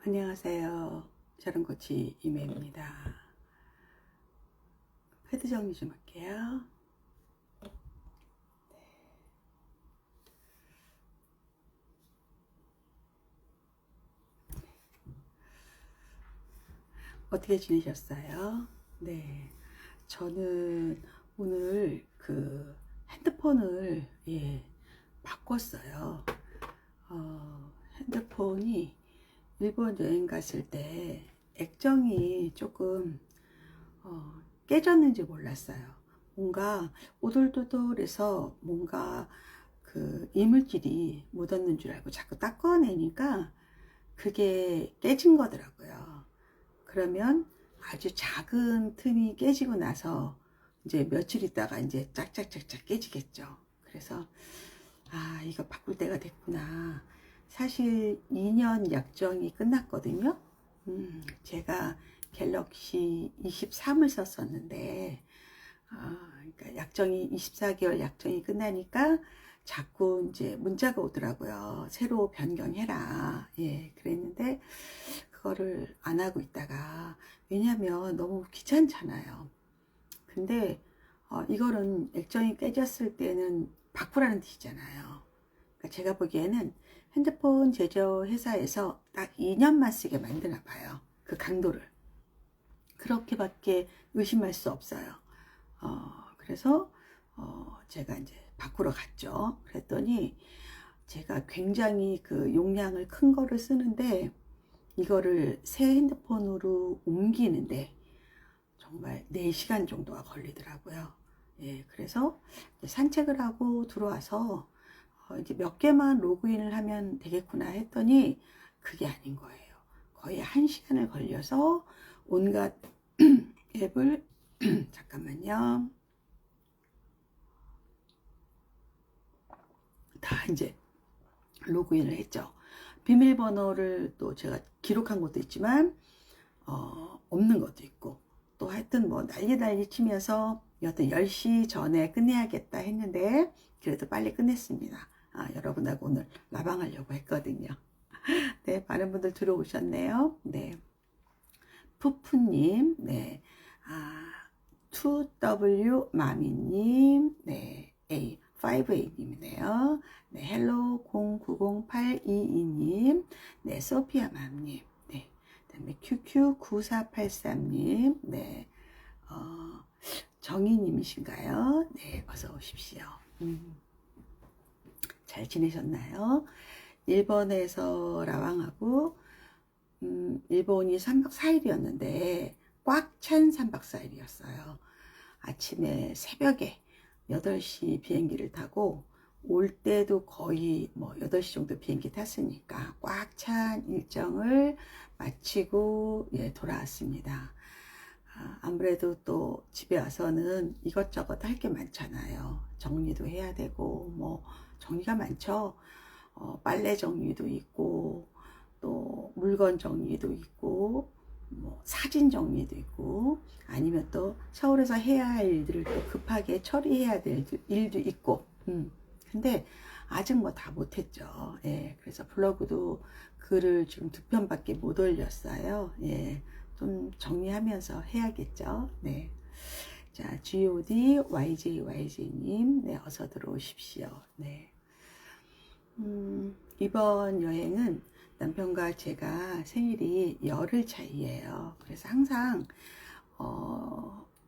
안녕하세요. 자른코치 이매입니다. 패드 정리 좀 할게요. 어떻게 지내셨어요? 네. 저는 오늘 핸드폰을 바꿨어요. 핸드폰이 일본 여행 갔을 때 액정이 조금 깨졌는지 몰랐어요. 뭔가 오돌도돌해서 뭔가 이물질이 묻었는 줄 알고 자꾸 닦아내니까 그게 깨진 거더라고요. 그러면 아주 작은 틈이 깨지고 나서 이제 며칠 있다가 이제 짝짝짝짝 깨지겠죠. 그래서 이거 바꿀 때가 됐구나. 사실 2년 약정이 끝났거든요. 제가 갤럭시 23을 썼었는데 그러니까 약정이 24개월 약정이 끝나니까 자꾸 이제 문자가 오더라고요. 새로 변경해라. 그랬는데 그거를 안 하고 있다가, 왜냐면 너무 귀찮잖아요. 근데 이거는 액정이 깨졌을 때는 바꾸라는 뜻이잖아요. 그러니까 제가 보기에는 핸드폰 제조 회사에서 딱 2년만 쓰게 만드나 봐요. 그 강도를. 그렇게밖에 의심할 수 없어요. 그래서 제가 이제 바꾸러 갔죠. 그랬더니 제가 굉장히 그 용량을 큰 거를 쓰는데 이거를 새 핸드폰으로 옮기는데 정말 4시간 정도가 걸리더라고요. 그래서 산책을 하고 들어와서 이제 몇 개만 로그인을 하면 되겠구나 했더니 그게 아닌 거예요. 거의 1시간을 걸려서 온갖 앱을 잠깐만요. 다 이제 로그인을 했죠. 비밀번호를 또 제가 기록한 것도 있지만 없는 것도 있고, 또 하여튼 뭐 난리 치면서 여튼 10시 전에 끝내야겠다 했는데 그래도 빨리 끝냈습니다. 여러분하고 오늘 라방하려고 했거든요. 네, 많은 분들 들어오셨네요. 네, 푸푸님, 네, 2W 마미님, 네, A5A님이네요. 네, 헬로 090822님, 네, 소피아맘님, 네, 그다음에 QQ9483님, 네, 정희님이신가요? 네, 어서 오십시오. 잘 지내셨나요? 일본에서 라왕하고 일본이 3박 4일이었는데 꽉 찬 3박 4일이었어요. 아침에 새벽에 8시 비행기를 타고 올 때도 거의 뭐 8시 정도 비행기 탔으니까 꽉 찬 일정을 마치고 돌아왔습니다. 아무래도 또 집에 와서는 이것저것 할 게 많잖아요. 정리도 해야 되고 뭐 정리가 많죠. 빨래 정리도 있고 또 물건 정리도 있고 뭐 사진 정리도 있고, 아니면 또 서울에서 해야 할 일들을 또 급하게 처리해야 될 일도 있고. 근데 아직 뭐 다 못했죠. 그래서 블로그도 글을 지금 2편밖에 못 올렸어요. 좀 정리하면서 해야겠죠. 네. 자, God YJYJ님, 네, 어서 들어오십시오. 네. 이번 여행은 남편과 제가 생일이 열흘 차이예요. 그래서 항상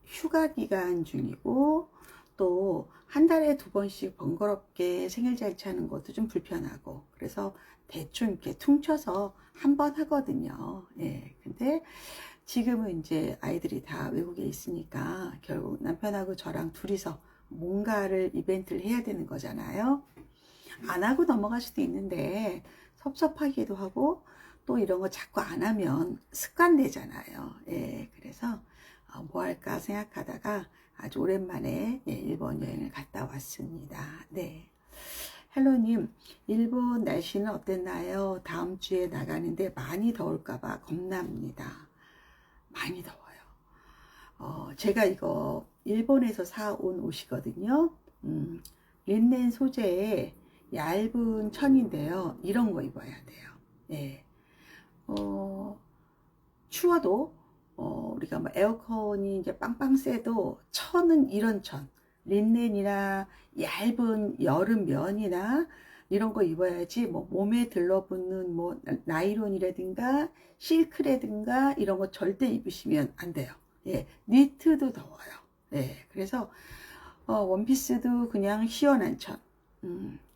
휴가 기간 중이고, 또 한 달에 2번씩 번거롭게 생일 잔치 하는 것도 좀 불편하고, 그래서 대충 이렇게 퉁쳐서 한 번 하거든요. 근데 지금은 이제 아이들이 다 외국에 있으니까 결국 남편하고 저랑 둘이서 뭔가를 이벤트를 해야 되는 거잖아요. 안 하고 넘어갈 수도 있는데 섭섭하기도 하고, 또 이런 거 자꾸 안 하면 습관 되잖아요. 그래서 뭐 할까 생각하다가 아주 오랜만에 일본 여행을 갔다 왔습니다. 네. 헬로님, 일본 날씨는 어땠나요? 다음 주에 나가는데 많이 더울까봐 겁납니다. 많이 더워요. 제가 이거 일본에서 사온 옷이거든요. 린넨 소재의 얇은 천인데요. 이런 거 입어야 돼요. 추워도 우리가 뭐 에어컨이 이제 빵빵 쐬도 천은 이런 천, 린넨이나 얇은 여름 면이나 이런 거 입어야지 뭐 몸에 들러붙는 뭐 나이론이라든가 실크라든가 이런 거 절대 입으시면 안 돼요. 예, 니트도 더워요. 예, 그래서 원피스도 그냥 시원한 천.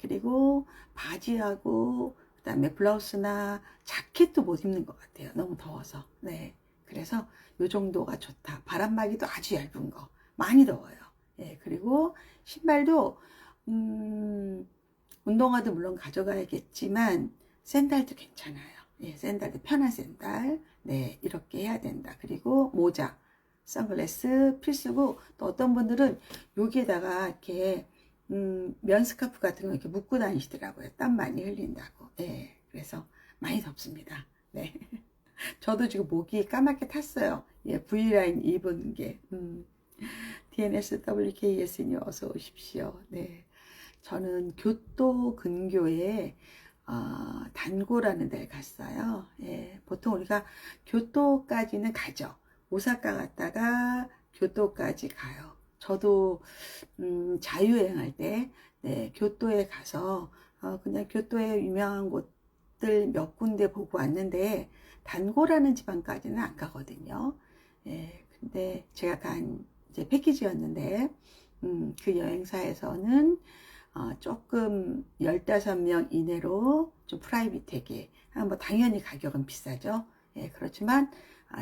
그리고 바지하고 그다음에 블라우스나 자켓도 못 입는 것 같아요. 너무 더워서. 네, 그래서 요 정도가 좋다. 바람막이도 아주 얇은 거. 많이 더워요. 예, 그리고 신발도 운동화도 물론 가져가야겠지만 샌들도 괜찮아요. 예, 샌들도 편한 샌들. 네, 이렇게 해야 된다. 그리고 모자, 선글라스 필수고, 또 어떤 분들은 여기에다가 이렇게 면 스카프 같은 거 이렇게 묶고 다니시더라고요. 땀 많이 흘린다고. 예, 그래서 많이 덥습니다. 네. 저도 지금 목이 까맣게 탔어요. 예, V라인 입은 게. DNS WKS님 어서 오십시오. 네. 저는 교토 근교에 단고라는 데를 갔어요. 예, 보통 우리가 교토까지는 가죠. 오사카 갔다가 교토까지 가요. 저도 자유여행할 때 네, 교토에 가서 그냥 교토에 유명한 곳들 몇 군데 보고 왔는데 단고라는 지방까지는 안 가거든요. 예, 근데 제가 간 이제 패키지였는데 그 여행사에서는 조금 15명 이내로 좀 프라이빗하게 뭐 당연히 가격은 비싸죠. 예, 그렇지만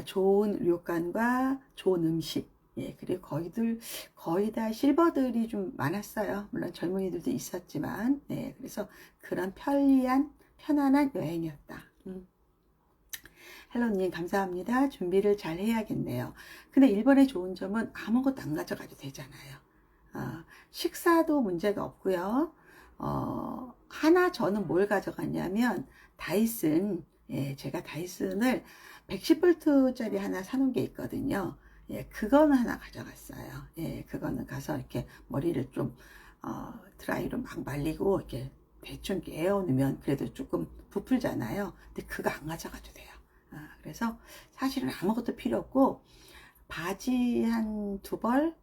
좋은 료칸과 좋은 음식, 예, 그리고 거의 다 실버들이 좀 많았어요. 물론 젊은이들도 있었지만, 예, 그래서 그런 편안한 여행이었다. 헬로님 감사합니다. 준비를 잘 해야겠네요. 근데 일본의 좋은 점은 아무것도 안 가져가도 되잖아요. 식사도 문제가 없고요. 하나 저는 뭘 가져갔냐면 다이슨, 예, 제가 다이슨을 110V짜리 하나 사놓은 게 있거든요. 예, 그거는 하나 가져갔어요. 예, 그거는 가서 이렇게 머리를 좀 드라이로 막 말리고 이렇게 대충 이렇게 에워놓으면 그래도 조금 부풀잖아요. 근데 그거 안 가져가도 돼요. 그래서 사실은 아무것도 필요 없고 바지 한 2벌,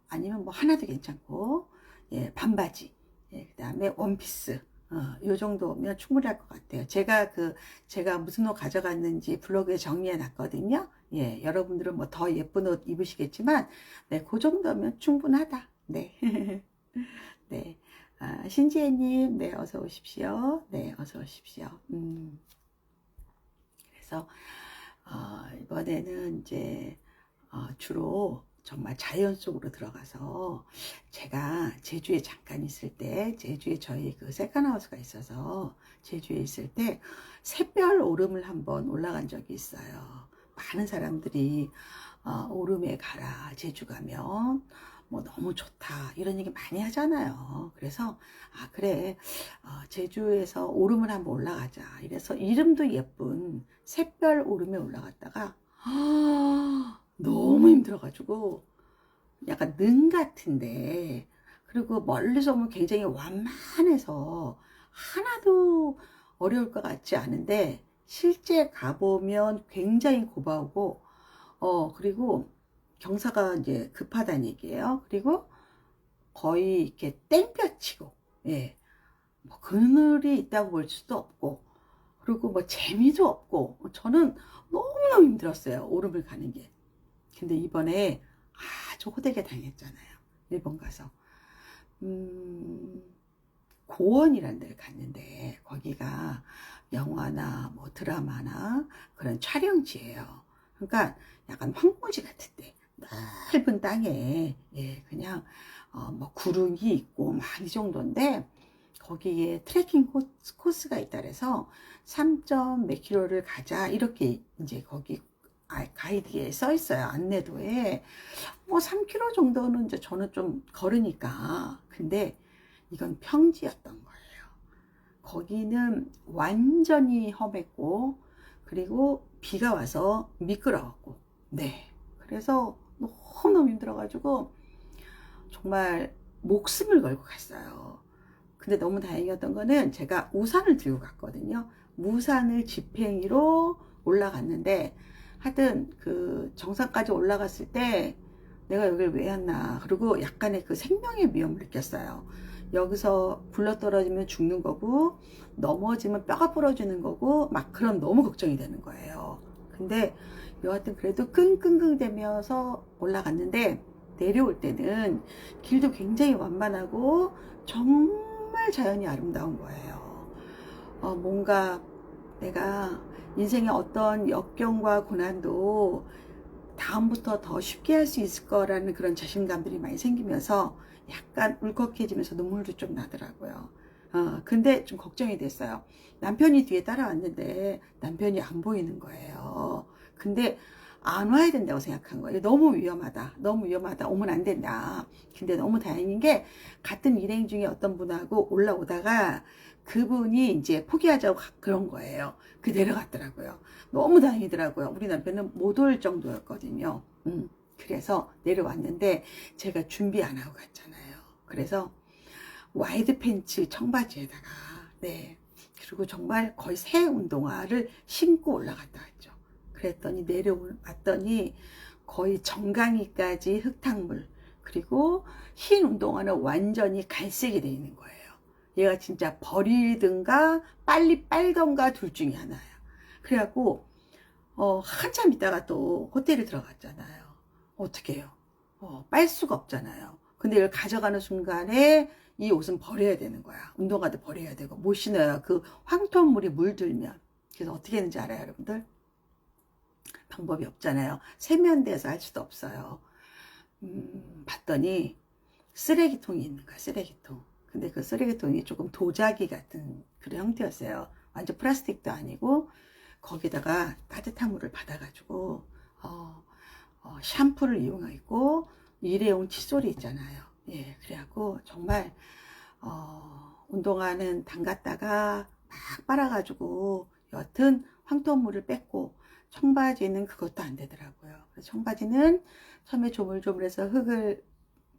아니면 뭐 하나도 괜찮고, 예, 반바지, 예, 그 다음에 원피스, 요 정도면 충분할 것 같아요. 제가 무슨 옷 가져갔는지 블로그에 정리해 놨거든요. 예, 여러분들은 뭐 더 예쁜 옷 입으시겠지만, 네, 그 정도면 충분하다. 네. 네. 신지혜님, 네, 어서 오십시오. 네, 어서 오십시오. 그래서, 이번에는 이제, 주로 정말 자연 속으로 들어가서 제가 제주에 잠깐 있을 때, 제주에 저희 그 세컨하우스가 있어서 제주에 있을 때 샛별 오름을 한번 올라간 적이 있어요. 많은 사람들이 오름에 가라, 제주 가면 뭐 너무 좋다 이런 얘기 많이 하잖아요. 그래서 그래, 제주에서 오름을 한번 올라가자 이래서 이름도 예쁜 샛별 오름에 올라갔다가 너무 힘들어가지고 약간 능 같은데, 그리고 멀리서 보면 굉장히 완만해서 하나도 어려울 것 같지 않은데 실제 가보면 굉장히 고바우고 그리고 경사가 이제 급하다는 얘기예요. 그리고 거의 이렇게 땡볕치고, 예, 뭐 그늘이 있다고 볼 수도 없고, 그리고 뭐 재미도 없고, 저는 너무너무 힘들었어요, 오름을 가는 게. 근데 이번에 아주 호되게 당했잖아요. 일본 가서. 고원이라는 데를 갔는데 거기가 영화나 뭐 드라마나 그런 촬영지예요. 그러니까 약간 황무지 같은데 넓은 땅에, 예, 그냥 뭐 구름이 있고 막 이 정도인데 거기에 트레킹 코스가 있다 그래서 3점 몇 킬로를 가자 이렇게 이제 거기 가이드에 써 있어요. 안내도에. 뭐 3km 정도는 이제 저는 좀 걸으니까. 근데 이건 평지였던 거예요. 거기는 완전히 험했고, 그리고 비가 와서 미끄러웠고, 네. 그래서 너무너무 힘들어가지고, 정말 목숨을 걸고 갔어요. 근데 너무 다행이었던 거는 제가 우산을 들고 갔거든요. 무산을 집행위로 올라갔는데, 하여튼 그 정상까지 올라갔을 때 내가 여길 왜 왔나, 그리고 약간의 그 생명의 위험을 느꼈어요. 여기서 굴러떨어지면 죽는 거고, 넘어지면 뼈가 부러지는 거고, 막 그런, 너무 걱정이 되는 거예요. 근데 여하튼 그래도 끙끙끙 대면서 올라갔는데, 내려올 때는 길도 굉장히 완만하고 정말 자연이 아름다운 거예요. 뭔가 내가 인생의 어떤 역경과 고난도 다음부터 더 쉽게 할 수 있을 거라는 그런 자신감들이 많이 생기면서 약간 울컥해지면서 눈물도 좀 나더라고요. 근데 좀 걱정이 됐어요. 남편이 뒤에 따라왔는데 남편이 안 보이는 거예요. 근데 안 와야 된다고 생각한 거예요. 너무 위험하다. 너무 위험하다. 오면 안 된다. 근데 너무 다행인 게, 같은 일행 중에 어떤 분하고 올라오다가 그분이 이제 포기하자고 그런 거예요. 그 내려갔더라고요. 너무 다행이더라고요. 우리 남편은 못 올 정도였거든요. 그래서 내려왔는데 제가 준비 안 하고 갔잖아요. 그래서 와이드 팬츠 청바지에다가, 네, 그리고 정말 거의 새 운동화를 신고 올라갔다 왔죠. 그랬더니 내려왔더니 거의 정강이까지 흙탕물, 그리고 흰 운동화는 완전히 갈색이 돼 있는 거예요. 얘가 진짜 버리든가 빨리 빨던가 둘 중에 하나야. 그래갖고 한참 있다가 또 호텔에 들어갔잖아요. 어떻게 해요? 빨 수가 없잖아요. 근데 이걸 가져가는 순간에 이 옷은 버려야 되는 거야. 운동화도 버려야 되고 못 신어요. 그 황토물이 물들면. 그래서 어떻게 했는지 알아요, 여러분들? 방법이 없잖아요. 세면대에서 할 수도 없어요. 봤더니 쓰레기통이 있는 거야, 쓰레기통. 근데 그 쓰레기통이 조금 도자기 같은 그런 형태였어요. 완전 플라스틱도 아니고, 거기다가 따뜻한 물을 받아가지고 샴푸를 이용하고 일회용 칫솔이 있잖아요. 예, 그래갖고 정말 운동화는 담갔다가 막 빨아가지고 여튼 황토물을 뺐고, 청바지는 그것도 안 되더라고요. 그래서 청바지는 처음에 조물조물해서 흙을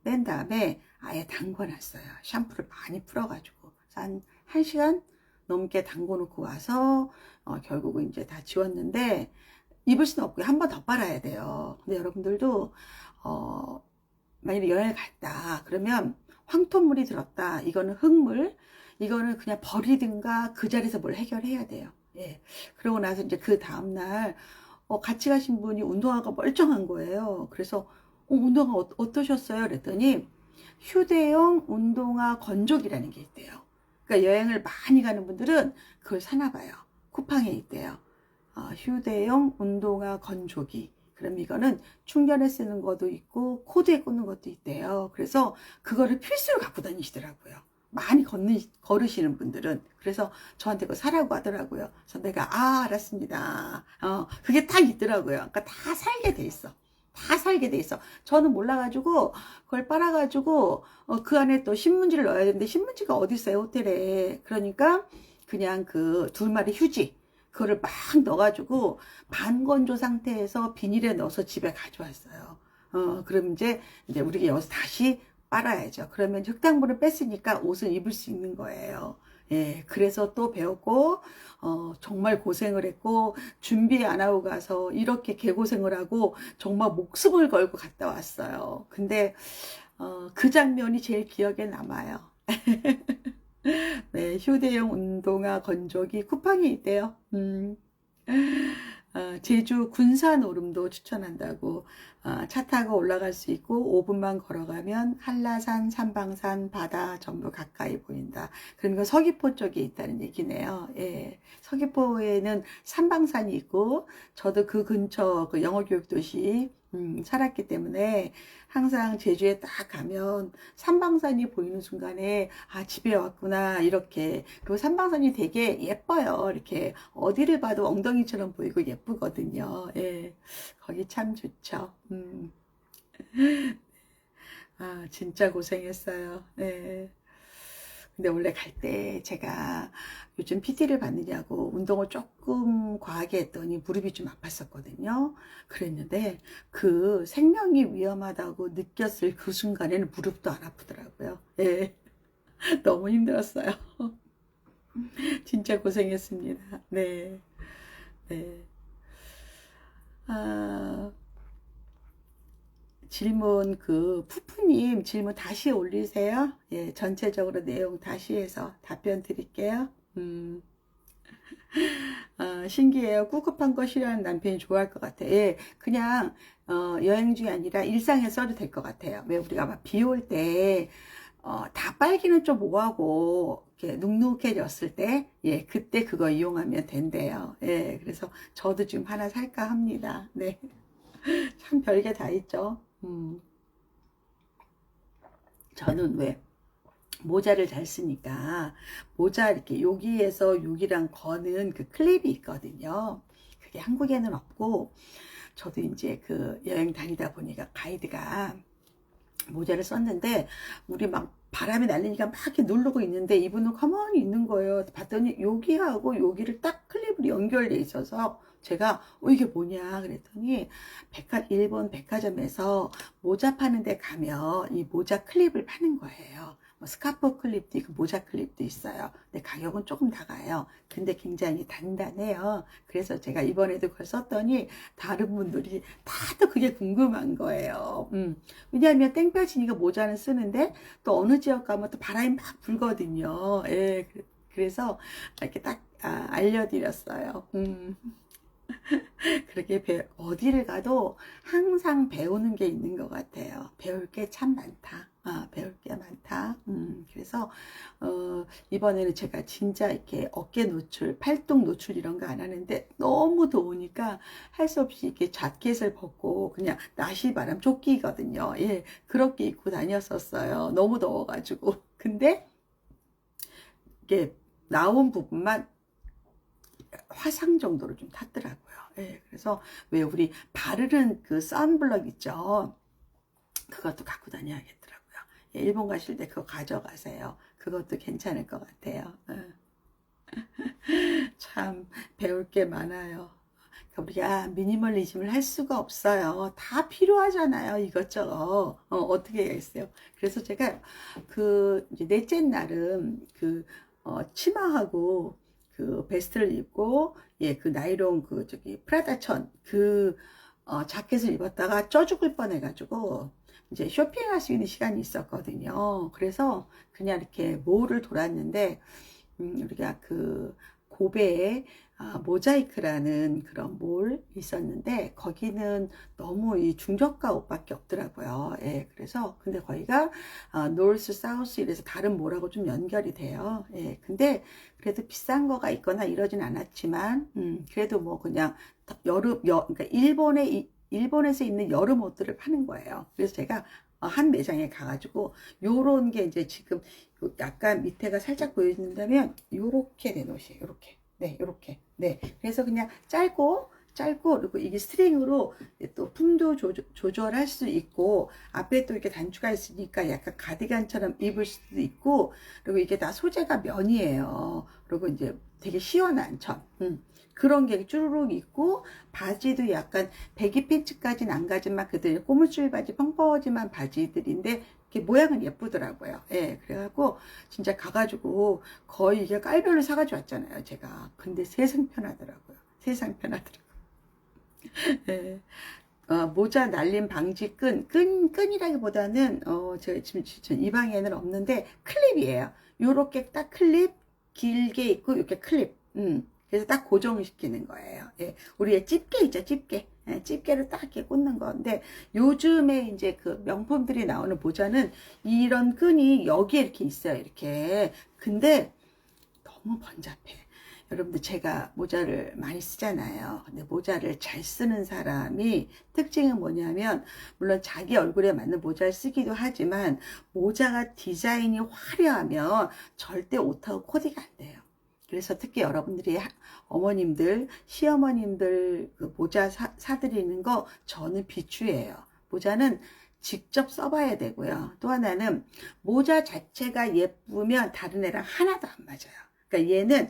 뺀 다음에 아예 담궈놨어요. 샴푸를 많이 풀어가지고 한 1시간 넘게 담궈놓고 와서 결국은 이제 다 지웠는데, 입을 수는 없고요. 한 번 더 빨아야 돼요. 근데 여러분들도 만약에 여행을 갔다 그러면 황토물이 들었다, 이거는 흙물, 이거는 그냥 버리든가 그 자리에서 뭘 해결해야 돼요. 예. 그러고 나서 이제 그 다음날 같이 가신 분이 운동화가 멀쩡한 거예요. 그래서 운동화 어떠셨어요? 그랬더니 휴대용 운동화 건조기라는 게 있대요. 그러니까 여행을 많이 가는 분들은 그걸 사나 봐요. 쿠팡에 있대요. 휴대용 운동화 건조기. 그럼 이거는 충전해 쓰는 것도 있고 코드에 꽂는 것도 있대요. 그래서 그거를 필수로 갖고 다니시더라고요. 많이 걸으시는 분들은. 그래서 저한테 그거 사라고 하더라고요. 그래서 내가 알았습니다. 그게 딱 있더라고요. 그러니까 다 살게 돼 있어. 다 살게 돼 있어. 저는 몰라가지고 그걸 빨아가지고 그 안에 또 신문지를 넣어야 되는데 신문지가 어디 있어요, 호텔에. 그러니까 그냥 그 둘마리 휴지 그거를 막 넣어가지고 반건조 상태에서 비닐에 넣어서 집에 가져왔어요. 그럼 이제 우리가 여기서 다시 빨아야죠. 그러면 흙탕물을 뺐으니까 옷을 입을 수 있는 거예요. 예, 그래서 또 배웠고, 정말 고생을 했고, 준비 안 하고 가서 이렇게 개고생을 하고, 정말 목숨을 걸고 갔다 왔어요. 근데, 그 장면이 제일 기억에 남아요. 네, 휴대용 운동화 건조기 쿠팡이 있대요. 제주 군산 오름도 추천한다고. 차 타고 올라갈 수 있고 5분만 걸어가면 한라산, 삼방산, 바다 전부 가까이 보인다. 그러니까 서귀포 쪽에 있다는 얘기네요. 예, 서귀포에는 삼방산이 있고 저도 그 근처 그 영어교육도시 살았기 때문에 항상 제주에 딱 가면 삼방산이 보이는 순간에 집에 왔구나 이렇게. 그리고 삼방산이 되게 예뻐요. 이렇게 어디를 봐도 엉덩이처럼 보이고 예쁘거든요. 예, 거기 참 좋죠. 진짜 고생했어요. 네. 근데 원래 갈 때 제가 요즘 PT를 받느냐고 운동을 조금 과하게 했더니 무릎이 좀 아팠었거든요. 그랬는데 그 생명이 위험하다고 느꼈을 그 순간에는 무릎도 안 아프더라고요. 예. 너무 힘들었어요. 진짜 고생했습니다. 네, 네. 아, 질문 푸푸님 질문 다시 올리세요. 예, 전체적으로 내용 다시 해서 답변 드릴게요. 신기해요. 꿉꿉한 거 싫어하는 남편이 좋아할 것 같아요. 예, 그냥 여행 중이 아니라 일상에 써도 될 것 같아요. 왜 우리가 막 비 올 때 다 빨기는 좀 뭐하고 이렇게 눅눅해졌을 때, 예, 그때 그거 이용하면 된대요. 예, 그래서 저도 지금 하나 살까 합니다. 네, 참 별게 다 있죠. 저는 왜 모자를 잘 쓰니까 모자 이렇게 여기에서 여기랑 거는 그 클립이 있거든요. 그게 한국에는 없고 저도 이제 그 여행 다니다 보니까 가이드가 모자를 썼는데 우리 막 바람이 날리니까 막 이렇게 누르고 있는데 이분은 가만히 있는 거예요. 봤더니 여기하고 여기를 딱 클립으로 연결돼 있어서 제가 이게 뭐냐 그랬더니 일본 백화점에서 모자 파는 데 가면 이 모자 클립을 파는 거예요. 뭐 스카프 클립도 있고 모자 클립도 있어요. 근데 가격은 조금 나가요. 근데 굉장히 단단해요. 그래서 제가 이번에도 그걸 썼더니 다른 분들이 다들 그게 궁금한 거예요. 왜냐하면 땡볕이니까 모자는 쓰는데 또 어느 지역 가면 또 바람이 막 불거든요. 예, 그래서 이렇게 딱 알려드렸어요. 그렇게 어디를 가도 항상 배우는 게 있는 것 같아요. 배울 게 참 많다. 배울 게 많다. 그래서, 이번에는 제가 진짜 이렇게 어깨 노출, 팔뚝 노출 이런 거 안 하는데 너무 더우니까 할 수 없이 이렇게 자켓을 벗고 그냥 나시바람 조끼거든요. 예, 그렇게 입고 다녔었어요. 너무 더워가지고. 근데 이게 나온 부분만 화상 정도로 좀 탔더라고요. 예, 그래서 왜 우리 바르는 그 선블럭 있죠? 그것도 갖고 다녀야겠더라고요. 예, 일본 가실 때 그거 가져가세요. 그것도 괜찮을 것 같아요. 참 배울 게 많아요. 그러니까 우리가 미니멀리즘을 할 수가 없어요. 다 필요하잖아요. 이것저것. 어떻게 해야겠어요. 그래서 제가 이제 넷째 날은 치마하고 베스트를 입고, 예, 나이론 프라다 자켓을 입었다가 쪄 죽을 뻔해가지고, 이제 쇼핑할 수 있는 시간이 있었거든요. 그래서 그냥 이렇게 몰을 돌았는데, 우리가 고베에 모자이크라는 그런 몰 있었는데 거기는 너무 이 중저가 옷밖에 없더라고요. 예, 그래서 근데 거기가 노스, 사우스 이래서 다른 몰하고 좀 연결이 돼요. 예, 근데 그래도 비싼 거가 있거나 이러진 않았지만 그래도 뭐 그냥 그러니까 일본에서 있는 여름 옷들을 파는 거예요. 그래서 제가 한 매장에 가가지고 요런 게 이제 지금 약간 밑에가 살짝 보여진다면 요렇게 된 옷이에요. 요렇게. 네, 요렇게. 네. 그래서 그냥 짧고 그리고 이게 스트링으로 또 품도 조절할 수 있고 앞에 또 이렇게 단추가 있으니까 약간 가디건처럼 입을 수도 있고 그리고 이게 다 소재가 면이에요. 그리고 이제 되게 시원한 천. 그런 게 쭈루룩 있고 바지도 약간 배기 팬츠까지는 안 가지만 그래도 고무줄 바지 펑퍼짐한 바지들인데 모양은 예쁘더라고요. 예, 그래갖고 진짜 가가지고 거의 이게 깔별로 사가지고 왔잖아요, 제가. 근데 세상 편하더라고요. 세상 편하더라고요. 예. 모자 날림 방지 끈이라기보다는 제가 지금 이 방에는 없는데 클립이에요. 요렇게 딱 클립 길게 있고 이렇게 클립. 그래서 딱 고정시키는 거예요. 예. 우리의 집게 있죠, 집게. 예, 집게를 딱 이렇게 꽂는 건데 요즘에 이제 그 명품들이 나오는 모자는 이런 끈이 여기에 이렇게 있어요, 이렇게. 근데 너무 번잡해. 여러분들 제가 모자를 많이 쓰잖아요. 근데 모자를 잘 쓰는 사람이 특징은 뭐냐면 물론 자기 얼굴에 맞는 모자를 쓰기도 하지만 모자가 디자인이 화려하면 절대 옷하고 코디가 안 돼요. 그래서 특히 여러분들이 어머님들, 시어머님들 모자 사드리는 거 저는 비추해요. 모자는 직접 써봐야 되고요. 또 하나는 모자 자체가 예쁘면 다른 애랑 하나도 안 맞아요. 그러니까 얘는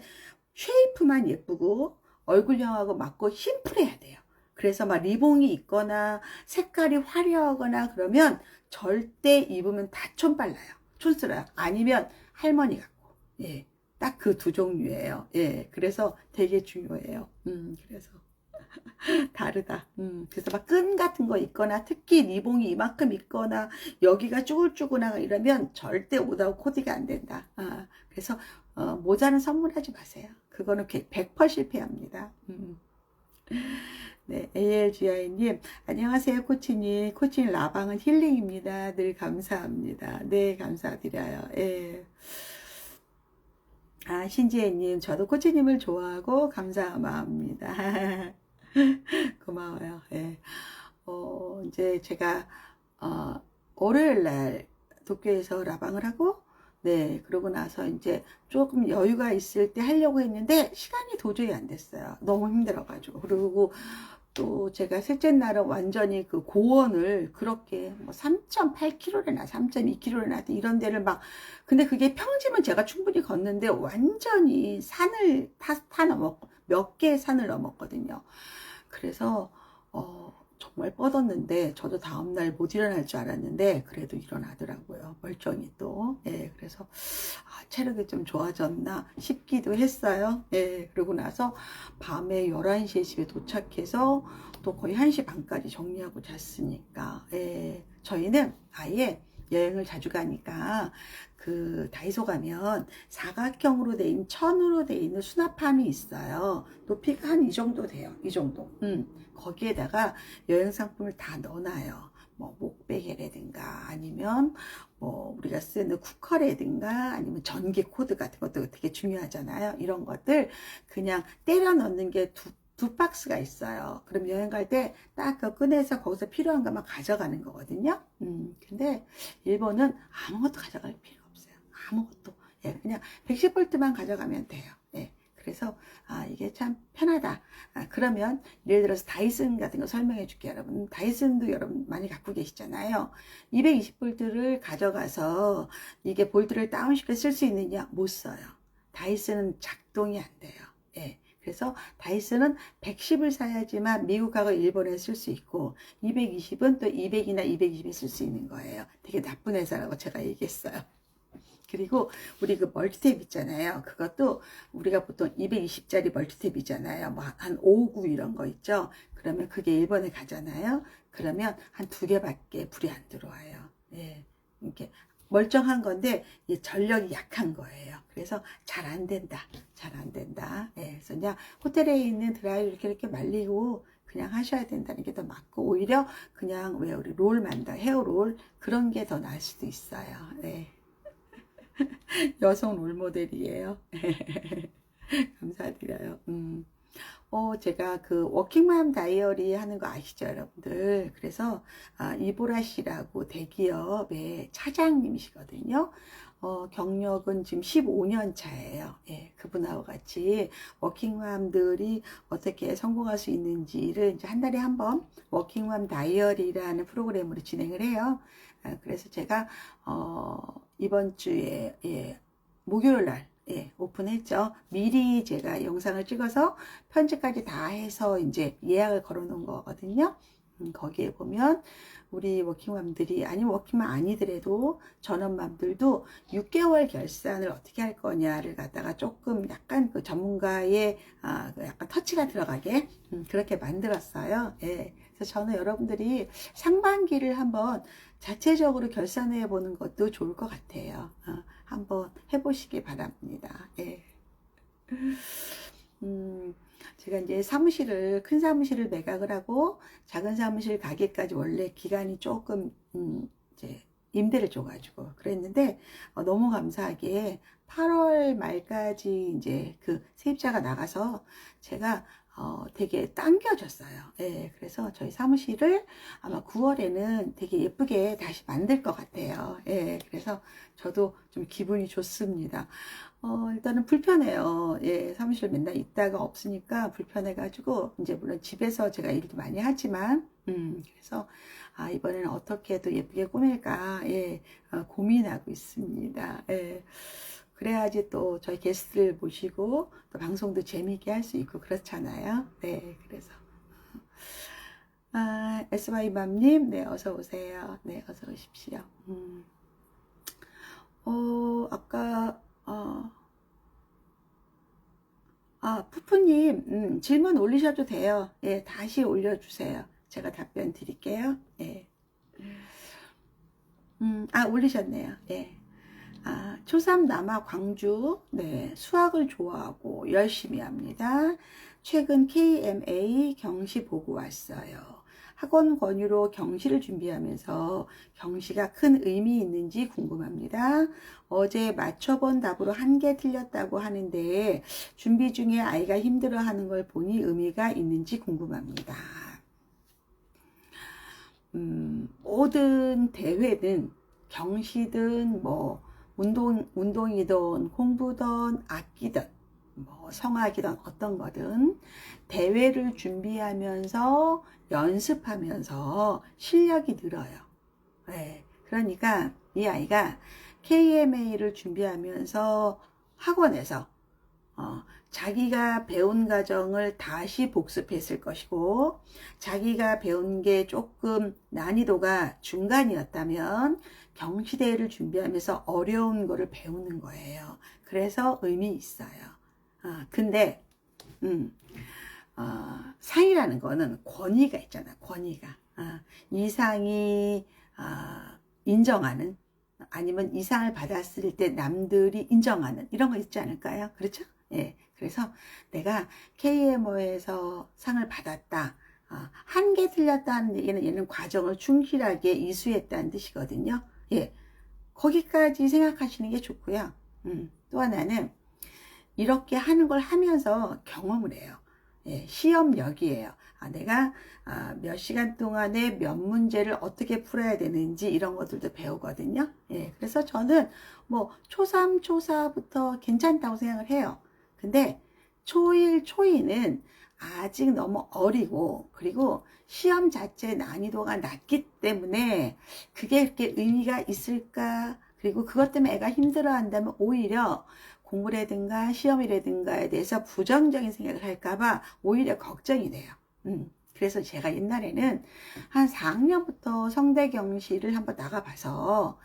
쉐이프만 예쁘고 얼굴형하고 맞고 심플해야 돼요. 그래서 막 리봉이 있거나 색깔이 화려하거나 그러면 절대 입으면 다 촌빨라요. 촌스러워요. 아니면 할머니 같고. 예. 딱 그 두 종류예요. 예, 그래서 되게 중요해요. 그래서 다르다. 그래서 막 끈 같은 거 있거나 특히 리봉이 이만큼 있거나 여기가 쭈글쭈글하고 이러면 절대 오다고 코디가 안 된다. 그래서 모자는 선물하지 마세요. 그거는 100% 실패합니다. 네, ALGI님, 안녕하세요, 코치님. 코치님, 라방은 힐링입니다. 늘 감사합니다. 네, 감사드려요. 예. 신지혜님, 저도 코치님을 좋아하고 감사합니다. 고마워요. 예. 이제 제가, 월요일 날 도쿄에서 라방을 하고, 네, 그러고 나서 이제 조금 여유가 있을 때 하려고 했는데, 시간이 도저히 안 됐어요. 너무 힘들어가지고. 그리고 또 제가 셋째 날은 완전히 그 고원을 그렇게 뭐 3.8km나 3.2km나 이런 데를 막, 근데 그게 평지면 제가 충분히 걷는데 완전히 산을 타 넘었고, 몇 개의 산을 넘었거든요. 그래서 정말 뻗었는데 저도 다음날 못 일어날 줄 알았는데 그래도 일어나더라고요. 멀쩡히 또. 예, 그래서 체력이 좀 좋아졌나 싶기도 했어요. 예, 그러고 나서 밤에 11시에 집에 도착해서 또 거의 1시 반까지 정리하고 잤으니까. 예, 저희는 아예 여행을 자주 가니까 그 다이소 가면 사각형으로 돼 있는 천으로 돼 있는 수납함이 있어요. 높이가 한 이 정도 돼요. 이 정도. 거기에다가 여행 상품을 다 넣어놔요. 뭐 목베개라든가 아니면 뭐 우리가 쓰는 쿠커라든가 아니면 전기 코드 같은 것도 되게 중요하잖아요. 이런 것들 그냥 때려 넣는 게 두 박스가 있어요. 그럼 여행 갈 때 딱 그 꺼내서 거기서 필요한 것만 가져가는 거거든요. 근데 일본은 아무것도 가져갈 필요 없어요. 아무것도. 예, 그냥 110V만 가져가면 돼요. 예. 그래서 이게 참 편하다. 그러면 예를 들어서 다이슨 같은 거 설명해 줄게요. 여러분 다이슨도 여러분 많이 갖고 계시잖아요. 220V를 가져가서 이게 볼트를 다운시켜 쓸 수 있느냐? 못 써요. 다이슨은 작동이 안 돼요. 예. 그래서 다이슨은 110을 사야지만 미국하고 일본에 쓸 수 있고 220은 또 200이나 220에 쓸 수 있는 거예요. 되게 나쁜 회사라고 제가 얘기했어요. 그리고 우리 그 멀티탭 있잖아요. 그것도 우리가 보통 220짜리 멀티탭이잖아요. 뭐 한 5, 9 이런 거 있죠. 그러면 그게 일본에 가잖아요. 그러면 한 2개밖에 불이 안 들어와요. 예. 이렇게 멀쩡한 건데 전력이 약한 거예요. 그래서 잘 안 된다. 잘 안 된다. 예. 그래서 그냥 호텔에 있는 드라이로 이렇게 말리고 그냥 하셔야 된다는 게 더 맞고 오히려 그냥 왜 우리 롤 만다 헤어롤 그런 게 더 나을 수도 있어요. 네. 여성 롤모델이에요. 감사드려요. 제가 그 워킹맘 다이어리 하는 거 아시죠, 여러분들? 그래서 이보라 씨라고 대기업의 차장님이시거든요. 경력은 지금 15년 차예요. 예, 그분하고 같이 워킹맘들이 어떻게 성공할 수 있는지를 이제 한 달에 한 번 워킹맘 다이어리라는 프로그램으로 진행을 해요. 그래서 제가 이번 주에 예, 목요일 날 예, 오픈했죠. 미리 제가 영상을 찍어서 편집까지 다 해서 이제 예약을 걸어 놓은 거거든요. 거기에 보면 우리 워킹맘들이 아니면 워킹맘 아니더라도 전업맘들도 6개월 결산을 어떻게 할 거냐를 갖다가 조금 약간 그 전문가의 약간 터치가 들어가게 그렇게 만들었어요. 예. 그래서 저는 여러분들이 상반기를 한번 자체적으로 결산해 보는 것도 좋을 것 같아요. 한번 해보시기 바랍니다. 예. 제가 이제 큰 사무실을 매각을 하고 작은 사무실 가기까지 원래 기간이 조금 이제 임대를 줘가지고 그랬는데 너무 감사하게 8월 말까지 이제 그 세입자가 나가서 제가 되게 당겨졌어요. 예, 그래서 저희 사무실을 아마 9월에는 되게 예쁘게 다시 만들 것 같아요. 예, 그래서 저도 좀 기분이 좋습니다. 일단은 불편해요. 예, 사무실 맨날 있다가 없으니까 불편해가지고, 이제 물론 집에서 제가 일도 많이 하지만, 그래서, 이번에는 어떻게 또 예쁘게 꾸밀까, 예, 고민하고 있습니다. 예. 그래야지 또 저희 게스트를 모시고 또 방송도 재미있게 할 수 있고 그렇잖아요. 네, 그래서 SY맘님, 네, 어서 오세요. 네, 어서 오십시오. 아까 푸푸님, 질문 올리셔도 돼요. 예, 다시 올려주세요. 제가 답변 드릴게요. 예. 올리셨네요. 예. 초3 남아 광주, 네, 수학을 좋아하고 열심히 합니다. 최근 KMA 경시 보고 왔어요. 학원 권유로 경시를 준비하면서 경시가 큰 의미 있는지 궁금합니다. 어제 맞춰본 답으로 1개 틀렸다고 하는데 준비 중에 아이가 힘들어하는 걸 보니 의미가 있는지 궁금합니다. 모든 대회든 경시든 뭐 운동이든 공부든 악기든 뭐 성악이든 어떤 거든 대회를 준비하면서 연습하면서 실력이 늘어요. 네, 그러니까 이 아이가 KMA를 준비하면서 학원에서 자기가 배운 과정을 다시 복습했을 것이고 자기가 배운 게 조금 난이도가 중간이었다면 경시대회를 준비하면서 어려운 거를 배우는 거예요. 그래서 의미 있어요. 근데 상이라는 거는 권위가 있잖아. 권위가. 이 상이 인정하는 아니면 이 상을 받았을 때 남들이 인정하는 이런 거 있지 않을까요? 그렇죠? 예. 그래서 내가 KMO에서 상을 받았다. 1개 틀렸다는 얘기는 얘는 과정을 충실하게 이수했다는 뜻이거든요. 예. 거기까지 생각하시는 게 좋고요. 또 하나는 이렇게 하는 걸 하면서 경험을 해요. 예, 시험력이에요. 내가 몇 시간 동안에 몇 문제를 어떻게 풀어야 되는지 이런 것들도 배우거든요. 예, 그래서 저는 뭐 초3, 초4부터 괜찮다고 생각을 해요. 근데 초1, 초2는 아직 너무 어리고 그리고 시험 자체 난이도가 낮기 때문에 그게 이렇게 의미가 있을까? 그리고 그것 때문에 애가 힘들어 한다면 오히려 공부라든가 시험이라든가에 대해서 부정적인 생각을 할까봐 오히려 걱정이 돼요. 그래서 제가 옛날에는 한 4학년부터 성대경시를 한번 나가봐서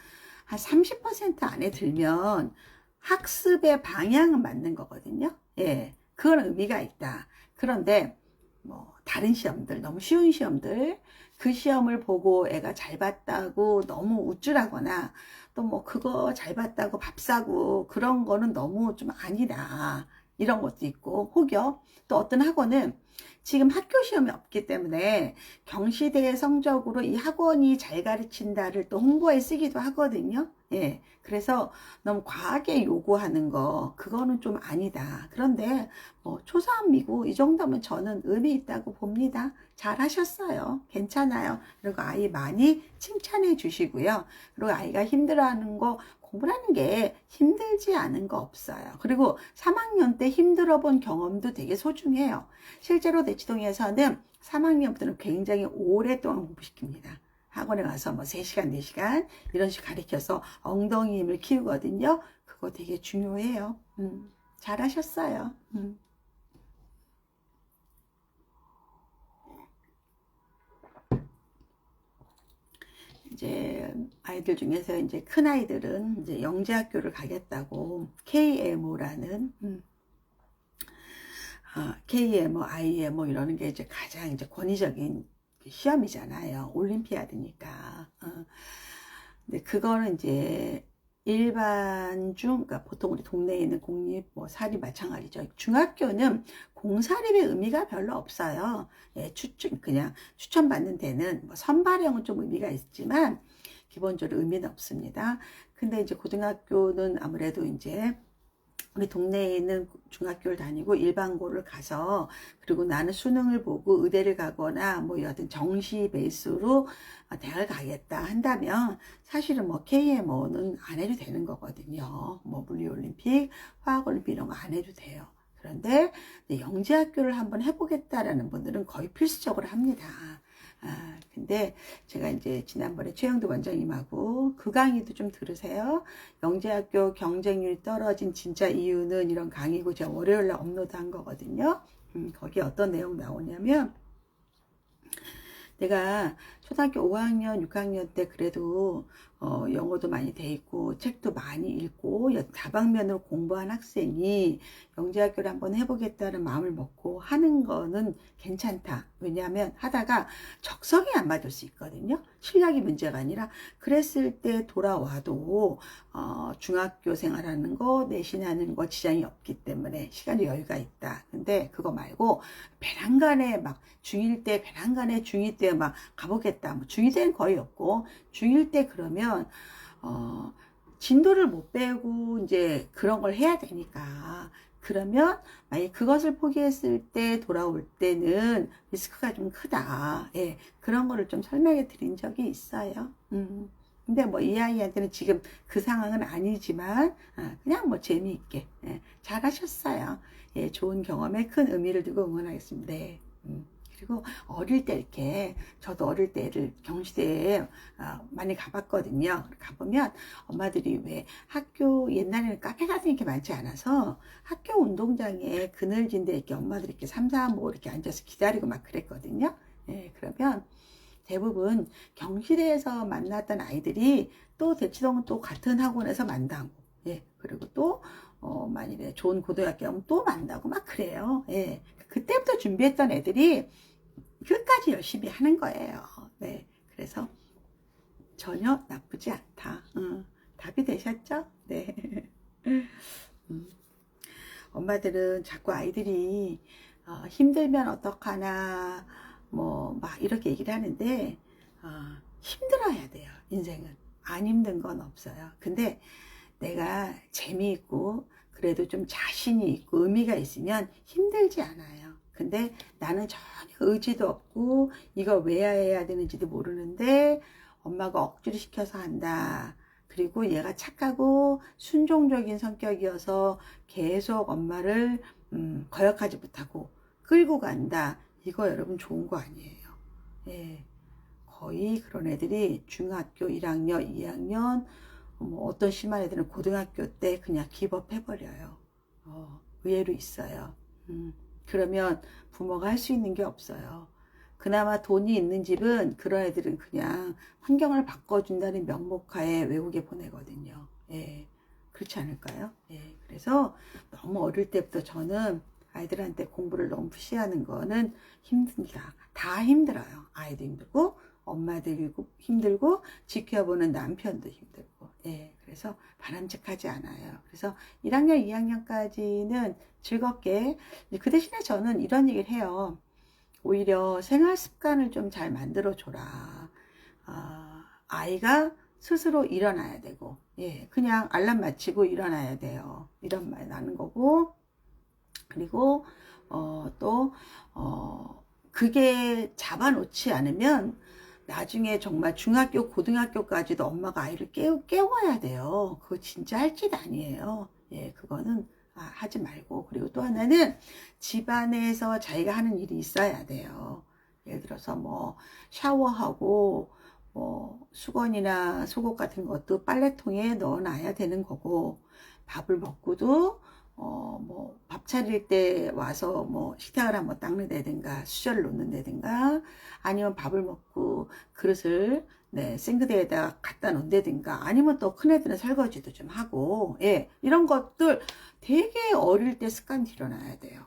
한 30% 안에 들면 학습의 방향은 맞는 거거든요. 예, 그건 의미가 있다. 그런데 뭐 다른 시험들, 너무 쉬운 시험들, 그 시험을 보고 애가 잘 봤다고 너무 우쭐하거나 또 뭐 그거 잘 봤다고 밥 사고 그런 거는 너무 좀 아니다. 이런 것도 있고 혹여 또 어떤 학원은 지금 학교 시험이 없기 때문에 경시대회 성적으로 이 학원이 잘 가르친다를 또 홍보에 쓰기도 하거든요. 예. 그래서 너무 과하게 요구하는 거, 그거는 좀 아니다. 그런데 뭐 초3이고 이 정도면 저는 의미 있다고 봅니다. 잘 하셨어요. 괜찮아요. 그리고 아이 많이 칭찬해 주시고요. 그리고 아이가 힘들어하는 거 공부라는 게 힘들지 않은 거 없어요. 그리고 3학년 때 힘들어 본 경험도 되게 소중해요. 실제로 대치동에서는 3학년부터는 굉장히 오랫동안 공부시킵니다. 학원에 가서 뭐 3시간, 4시간 이런 식으로 가르쳐서 엉덩이 힘을 키우거든요. 그거 되게 중요해요. 잘하셨어요. 이제 아이들 중에서 이제 큰 아이들은 이제 영재학교를 가겠다고 KMO라는 KMO, IMO 이러는 게 이제 가장 이제 권위적인 시험이잖아요. 올림피아드니까. 근데 그거는 이제 일반 그러니까 보통 우리 동네에 있는 공립, 뭐 사립 마찬가지죠. 중학교는 공사립의 의미가 별로 없어요. 예, 그냥 추천받는 데는 뭐 선발형은 좀 의미가 있지만 기본적으로 의미는 없습니다. 근데 이제 고등학교는 아무래도 이제 우리 동네에 있는 중학교를 다니고 일반고를 가서 그리고 나는 수능을 보고 의대를 가거나 뭐 여튼 정시 베이스로 대학을 가겠다 한다면 사실은 뭐 KMO는 안 해도 되는 거거든요. 뭐 물리올림픽, 화학올림픽 이런 거 안 해도 돼요. 그런데 영재학교를 한번 해보겠다라는 분들은 거의 필수적으로 합니다. 근데 제가 이제 지난번에 최영도 원장님하고 그 강의도 좀 들으세요. 영재학교 경쟁률이 떨어진 진짜 이유는 이런 강의고 제가 월요일날 업로드 한 거거든요. 거기에 어떤 내용 나오냐면 내가 초등학교 5학년, 6학년 때 그래도 영어도 많이 돼 있고 책도 많이 읽고 다방면으로 공부한 학생이 영재학교를 한번 해보겠다는 마음을 먹고 하는 거는 괜찮다. 왜냐하면 하다가 적성이 안 맞을 수 있거든요. 실력이 문제가 아니라 그랬을 때 돌아와도 중학교 생활하는 거, 내신하는 거 지장이 없기 때문에 시간이 여유가 있다. 근데 그거 말고 배낭간에 막 중1 때 배낭간에 중2 때 막 가보겠다. 뭐 중2 때는 거의 없고 중1 때 그러면 진도를 못 배우고 이제 그런 걸 해야 되니까 그러면 만약 그것을 포기했을 때 돌아올 때는 리스크가 좀 크다. 예, 그런 거를 좀 설명해 드린 적이 있어요. 근데 뭐 이 아이한테는 지금 그 상황은 아니지만 그냥 뭐 재미있게 잘하셨어요. 예, 좋은 경험에 큰 의미를 두고 응원하겠습니다. 네. 그리고 어릴 때 이렇게 저도 어릴 때를 경시대에 많이 가봤거든요. 가보면 엄마들이 왜 학교 옛날에는 카페 같은 게 많지 않아서 학교 운동장에 그늘진 데 이렇게 엄마들이 이렇게 3, 4, 5 이렇게 앉아서 기다리고 막 그랬거든요. 예, 그러면 대부분 경시대에서 만났던 아이들이 또 대치동은 또 같은 학원에서 만나고, 예, 그리고 또 만일에 좋은 고등학교 또 만나고 막 그래요. 예, 그때부터 준비했던 애들이 끝까지 열심히 하는 거예요. 네, 그래서 전혀 나쁘지 않다. 답이 되셨죠? 네. 엄마들은 자꾸 아이들이 힘들면 어떡하나 뭐 막 이렇게 얘기를 하는데 힘들어야 돼요. 인생은 안 힘든 건 없어요. 근데 내가 재미있고 그래도 좀 자신이 있고 의미가 있으면 힘들지 않아요. 근데 나는 전혀 의지도 없고 이걸 왜 해야 되는지도 모르는데 엄마가 억지로 시켜서 한다. 그리고 얘가 착하고 순종적인 성격이어서 계속 엄마를 거역하지 못하고 끌고 간다. 이거 여러분 좋은 거 아니에요. 예, 거의 그런 애들이 중학교 1학년, 2학년 뭐 어떤 심한 애들은 고등학교 때 그냥 기법 해버려요. 의외로 있어요. 그러면 부모가 할 수 있는 게 없어요. 그나마 돈이 있는 집은 그런 애들은 그냥 환경을 바꿔준다는 명목하에 외국에 보내거든요. 예, 그렇지 않을까요? 예, 그래서 너무 어릴 때부터 저는 아이들한테 공부를 너무 푸시하는 거는 힘듭니다. 다 힘들어요. 아이도 힘들고 엄마도 힘들고 지켜보는 남편도 힘들고. 예, 그래서 바람직하지 않아요. 그래서 1학년, 2학년까지는 즐겁게, 그 대신에 저는 이런 얘기를 해요. 오히려 생활 습관을 좀 잘 만들어 줘라. 아이가 스스로 일어나야 되고, 예, 그냥 알람 맞추고 일어나야 돼요. 이런 말 나는 거고, 그리고 그게 잡아놓지 않으면 나중에 정말 중학교, 고등학교까지도 엄마가 아이를 깨워야 돼요. 그거 진짜 할 짓 아니에요. 예, 그거는 하지 말고. 그리고 또 하나는 집안에서 자기가 하는 일이 있어야 돼요. 예를 들어서 뭐 샤워하고 뭐 수건이나 속옷 같은 것도 빨래통에 넣어놔야 되는 거고, 밥을 먹고도 뭐 밥 차릴 때 와서 뭐 식탁을 한번 닦는다든가 수저를 놓는다든가 아니면 밥을 먹고 그릇을 싱크대에다 갖다 놓는다든가 아니면 또 큰애들은 설거지도 좀 하고, 예, 이런 것들 되게 어릴 때 습관 들여놔야 돼요.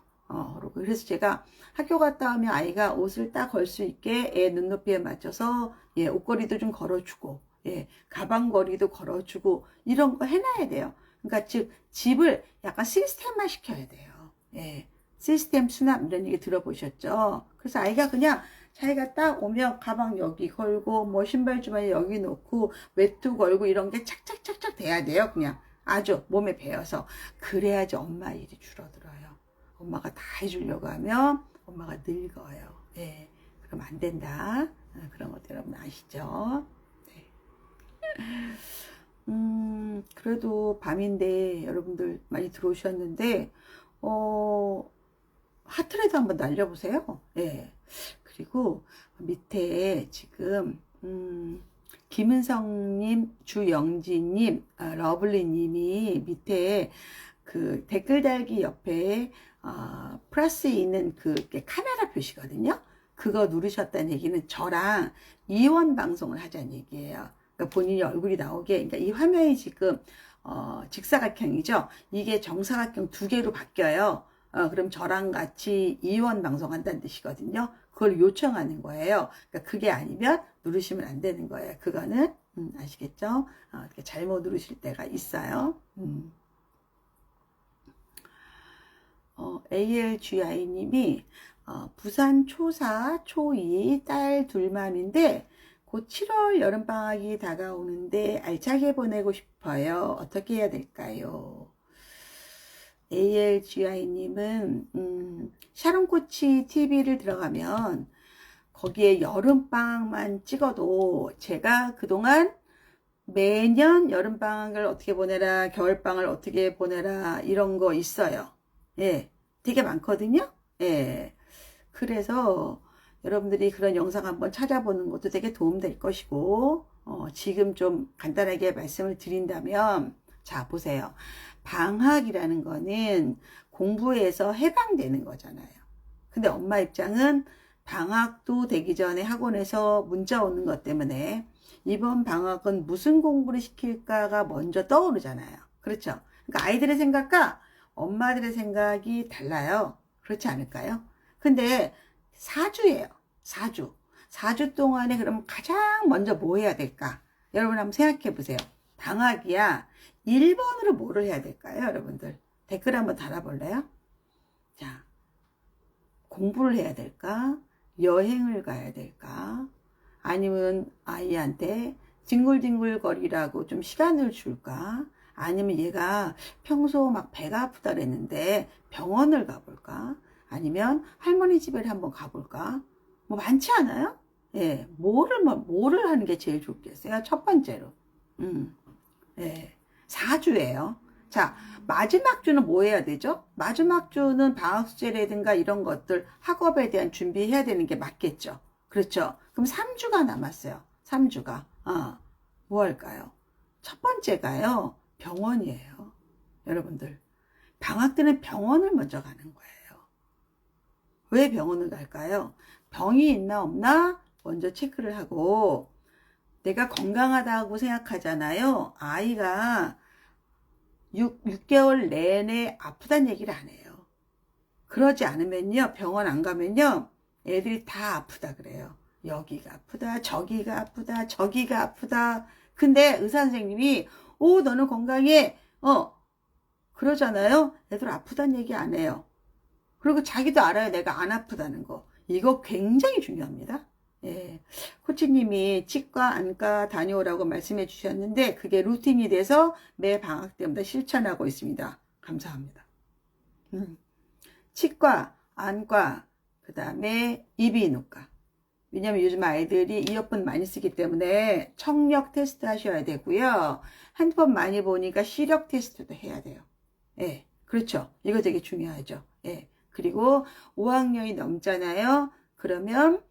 그래서 제가 학교 갔다 오면 아이가 옷을 딱 걸 수 있게 애 눈높이에 맞춰서 예, 옷걸이도 좀 걸어주고, 예, 가방걸이도 걸어주고 이런 거 해놔야 돼요. 그러니까 즉 집을 약간 시스템화 시켜야 돼요. 예, 시스템 수납 이런 얘기 들어보셨죠? 그래서 아이가 그냥 자기가 딱 오면 가방 여기 걸고 뭐 신발 주머니 여기 놓고 외투 걸고 이런 게 착착착착 돼야 돼요. 그냥 아주 몸에 배어서. 그래야지 엄마 일이 줄어들어요. 엄마가 다 해주려고 하면 엄마가 늙어요. 예, 그럼 안 된다. 그런 것들 여러분 아시죠? 네. 그래도 밤인데 여러분들 많이 들어오셨는데 하트라도 한번 날려보세요. 예. 그리고 밑에 지금 김은성님, 주영진님, 러블리님이 밑에 그 댓글 달기 옆에 플러스 있는 그 카메라 표시거든요. 그거 누르셨다는 얘기는 저랑 이원 방송을 하자는 얘기예요. 그러니까 본인이 얼굴이 나오게, 그러니까 이 화면이 지금 직사각형이죠. 이게 정사각형 두 개로 바뀌어요. 그럼 저랑 같이 이원 방송한다는 뜻이거든요. 그걸 요청하는 거예요. 그러니까 그게 아니면 누르시면 안 되는 거예요. 그거는 아시겠죠? 이렇게 잘못 누르실 때가 있어요. ALGI님이 부산 초4, 초2 딸 둘만인데 곧 7월 여름방학이 다가오는데 알차게 보내고 싶어요. 어떻게 해야 될까요? ALGI님은 샤론코치 TV를 들어가면 거기에 여름방학만 찍어도 제가 그동안 매년 여름방학을 어떻게 보내라, 겨울방학을 어떻게 보내라 이런 거 있어요. 예, 되게 많거든요. 예, 그래서 여러분들이 그런 영상 한번 찾아보는 것도 되게 도움될 것이고, 지금 좀 간단하게 말씀을 드린다면, 자, 보세요. 방학이라는 거는 공부에서 해방되는 거잖아요. 근데 엄마 입장은 방학도 되기 전에 학원에서 문자 오는 것 때문에 이번 방학은 무슨 공부를 시킬까가 먼저 떠오르잖아요. 그렇죠? 그러니까 아이들의 생각과 엄마들의 생각이 달라요. 그렇지 않을까요? 근데 4주예요. 4주. 4주 동안에 그럼 가장 먼저 뭐 해야 될까? 여러분 한번 생각해 보세요. 방학이야. 1번으로 뭐를 해야 될까요, 여러분들? 댓글 한번 달아볼래요? 자, 공부를 해야 될까? 여행을 가야 될까? 아니면 아이한테 뒹굴뒹굴거리라고 좀 시간을 줄까? 아니면 얘가 평소 막 배가 아프다 그랬는데 병원을 가볼까? 아니면 할머니 집에 한번 가볼까? 뭐 많지 않아요? 예, 뭐를 하는 게 제일 좋겠어요? 첫 번째로. 예, 4주예요. 자, 마지막 주는 뭐 해야 되죠? 마지막 주는 방학 숙제라든가 이런 것들 학업에 대한 준비해야 되는 게 맞겠죠? 그렇죠? 그럼 3주가 남았어요. 3주가. 뭐 할까요? 첫 번째가요, 병원이에요. 여러분들. 방학 때는 병원을 먼저 가는 거예요. 왜 병원을 갈까요? 병이 있나 없나 먼저 체크를 하고, 내가 건강하다고 생각하잖아요. 아이가 6개월 내내 아프다는 얘기를 안 해요. 그러지 않으면요, 병원 안 가면요, 애들이 다 아프다 그래요. 여기가 아프다, 저기가 아프다, 저기가 아프다. 근데 의사 선생님이 너는 건강해. 그러잖아요. 애들 아프다는 얘기 안 해요. 그리고 자기도 알아요. 내가 안 아프다는 거. 이거 굉장히 중요합니다. 예. 코치님이 치과, 안과 다녀오라고 말씀해 주셨는데 그게 루틴이 돼서 매 방학 때마다 실천하고 있습니다. 감사합니다. 치과, 안과, 그 다음에 이비인후과. 왜냐면 요즘 아이들이 이어폰 많이 쓰기 때문에 청력 테스트 하셔야 되고요. 핸드폰 많이 보니까 시력 테스트도 해야 돼요. 예, 그렇죠. 이거 되게 중요하죠. 예, 그리고 5학년이 넘잖아요. 그러면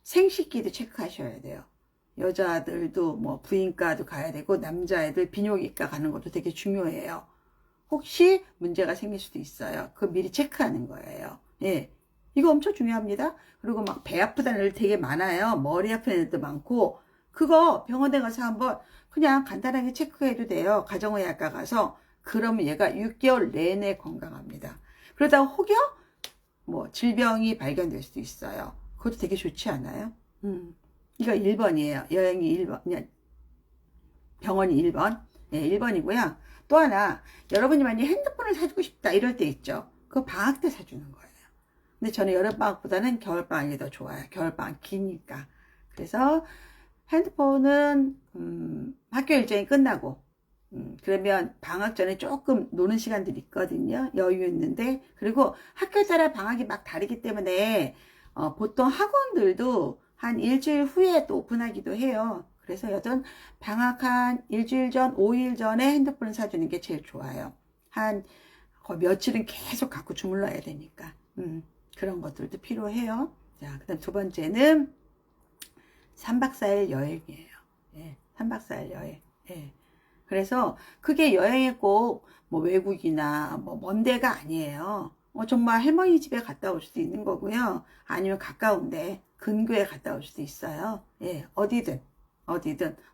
생식기도 체크하셔야 돼요. 여자들도 뭐 부인과도 가야 되고 남자애들 비뇨기과 가는 것도 되게 중요해요. 혹시 문제가 생길 수도 있어요. 그거 미리 체크하는 거예요. 예, 이거 엄청 중요합니다. 그리고 막 배 아프다는 애들 되게 많아요. 머리 아픈 애들도 많고 그거 병원에 가서 한번 그냥 간단하게 체크해도 돼요. 가정의학과 가서. 그러면 얘가 6개월 내내 건강합니다. 그러다가 혹여 뭐 질병이 발견될 수도 있어요. 그것도 되게 좋지 않아요? 이거 1번이에요. 여행이 1번, 병원이 1번. 네, 1번이고요. 또 하나, 여러분이 만약에 핸드폰을 사주고 싶다 이럴 때 있죠. 그거 방학 때 사주는 거예요. 근데 저는 여름방학보다는 겨울방학이 더 좋아요. 겨울방학 기니까. 그래서 핸드폰은 학교 일정이 끝나고 그러면 방학 전에 조금 노는 시간들이 있거든요. 여유 있는데. 그리고 학교에 따라 방학이 막 다르기 때문에 보통 학원들도 한 일주일 후에 또 오픈하기도 해요. 그래서 여튼 방학 한 일주일 전, 5일 전에 핸드폰을 사주는 게 제일 좋아요. 한 며칠은 계속 갖고 주물러야 되니까. 그런 것들도 필요해요. 자, 그 다음 두 번째는 3박 4일 여행이에요. 예, 3박 4일 여행. 예. 그래서 그게 여행이 꼭 뭐 외국이나 뭐 먼 데가 아니에요. 정말 할머니 집에 갔다 올 수도 있는 거고요. 아니면 가까운데 근교에 갔다 올 수도 있어요. 예, 어디든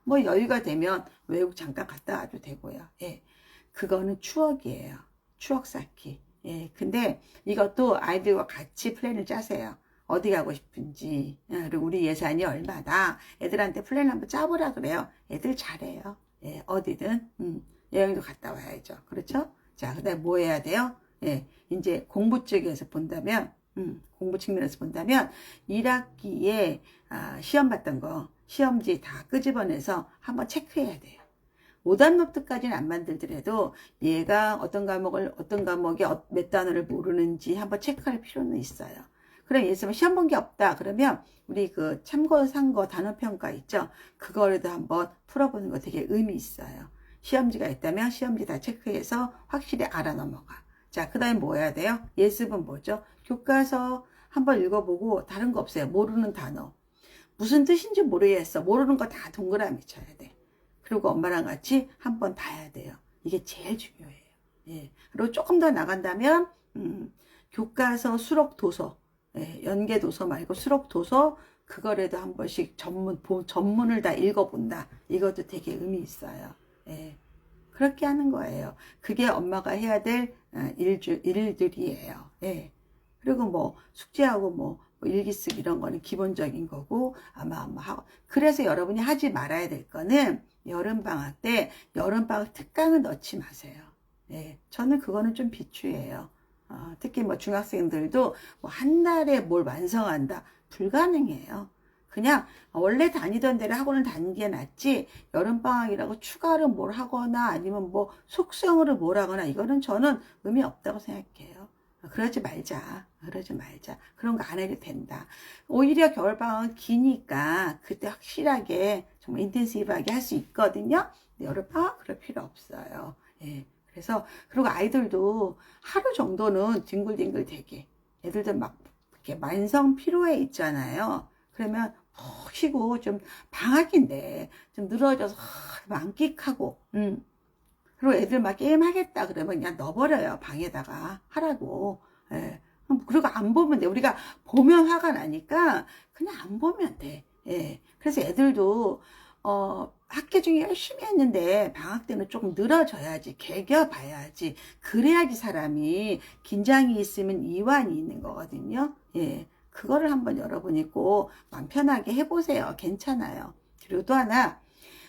뭐 여유가 되면 외국 잠깐 갔다 와도 되고요. 예, 그거는 추억이에요. 추억 쌓기. 예, 근데 이것도 아이들과 같이 플랜을 짜세요. 어디 가고 싶은지, 그리고 우리 예산이 얼마다. 애들한테 플랜 한번 짜보라 그래요. 애들 잘해요. 예, 어디든 여행도 갔다 와야죠. 그렇죠? 자, 그다음에 뭐 해야 돼요? 예, 이제 공부 쪽에서 본다면, 공부 측면에서 본다면 1학기에 시험 봤던 거, 시험지 다 끄집어내서 한번 체크해야 돼요. 오답 노트까지는 안 만들더라도 얘가 어떤 과목에 몇 단어를 모르는지 한번 체크할 필요는 있어요. 그럼 예를 들면 시험 본 게 없다 그러면 우리 그 참고상거 단어평가 있죠? 그거라도 한번 풀어보는 거 되게 의미 있어요. 시험지가 있다면 시험지 다 체크해서 확실히 알아 넘어가. 자, 그 다음에 뭐 해야 돼요? 예습은 뭐죠? 교과서 한번 읽어보고 다른 거 없어요. 모르는 단어. 무슨 뜻인지 모르겠어. 모르는 거 다 동그라미 쳐야 돼. 그리고 엄마랑 같이 한번 봐야 돼요. 이게 제일 중요해요. 예. 그리고 조금 더 나간다면 교과서, 수록, 도서, 예. 연계 도서 말고 수록, 도서 그거라도 한 번씩 전문을 다 읽어본다. 이것도 되게 의미 있어요. 예. 그렇게 하는 거예요. 그게 엄마가 해야 될 일들이에요. 예. 그리고 뭐 숙제하고 뭐 일기 쓰기 이런 거는 기본적인 거고 아마 하고 그래서 여러분이 하지 말아야 될 거는 여름방학 때 여름방학 특강을 넣지 마세요. 예, 저는 그거는 좀 비추해요. 특히 뭐 중학생들도 뭐 한 달에 뭘 완성한다 불가능해요. 그냥 원래 다니던 데를 학원을 다니는 게 낫지 여름방학이라고 추가로 뭘 하거나 아니면 뭐 속성으로 뭘 하거나 이거는 저는 의미 없다고 생각해요. 그러지 말자. 그런 거 안 해도 된다. 오히려 겨울방학은 기니까 그때 확실하게 정말 인텐시브하게 할 수 있거든요. 근데 여름방학 그럴 필요 없어요. 예. 그래서 그리고 아이들도 하루 정도는 뒹굴뒹굴 되게 애들도 막 이렇게 만성 피로에 있잖아요. 그러면 푹 쉬고 좀 방학인데 좀 늘어져서 만끽하고 그리고 애들 막 게임 하겠다 그러면 그냥 넣어버려요. 방에다가 하라고. 예. 그리고 안 보면 돼. 우리가 보면 화가 나니까 그냥 안 보면 돼. 예. 그래서 애들도 학기 중에 열심히 했는데 방학 때는 조금 늘어져야지. 개겨봐야지. 그래야지 사람이 긴장이 있으면 이완이 있는 거거든요. 예. 그거를 한번 여러분이 꼭 마음 편하게 해보세요. 괜찮아요. 그리고 또 하나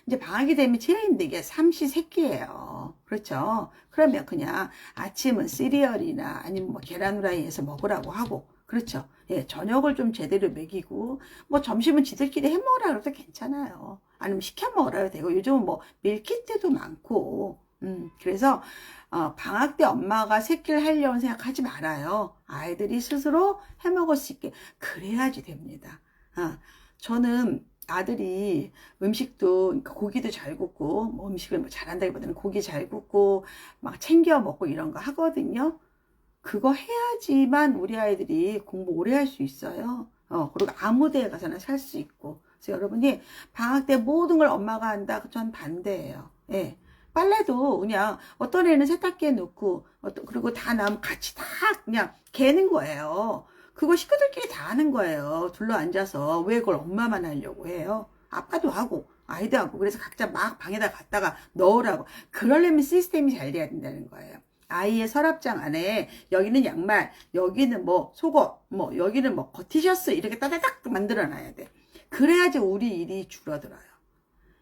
이제 방학이 되면 제일 힘든 게 삼시세끼예요. 그렇죠? 그러면 그냥 아침은 시리얼이나 아니면 뭐 계란 후라이 해서 먹으라고 하고 그렇죠? 예, 저녁을 좀 제대로 먹이고 뭐 점심은 지들끼리 해 먹으라 그래도 괜찮아요. 아니면 시켜 먹으라 해도 되고 요즘은 뭐 밀키트도 많고 그래서 방학 때 엄마가 새끼를 하려고 생각하지 말아요. 아이들이 스스로 해 먹을 수 있게 그래야지 됩니다. 저는 아들이 음식도 그러니까 고기도 잘 굽고 뭐 음식을 뭐 잘한다기보다는 고기 잘 굽고 막 챙겨 먹고 이런 거 하거든요. 그거 해야지만 우리 아이들이 공부 오래 할 수 있어요. 그리고 아무 데에 가서나 살 수 있고. 그래서 여러분이 방학 때 모든 걸 엄마가 한다. 전 반대예요. 예. 빨래도 그냥 어떤 애는 세탁기에 넣고 그리고 다 남으면 같이 다 그냥 개는 거예요. 그거 식구들끼리 다 하는 거예요. 둘러 앉아서. 왜 그걸 엄마만 하려고 해요? 아빠도 하고 아이도 하고 그래서 각자 막 방에다 갖다가 넣으라고. 그러려면 시스템이 잘 돼야 된다는 거예요. 아이의 서랍장 안에 여기는 양말, 여기는 뭐 속옷, 뭐 여기는 뭐 티셔츠 이렇게 따다닥 만들어 놔야 돼. 그래야지 우리 일이 줄어들어요.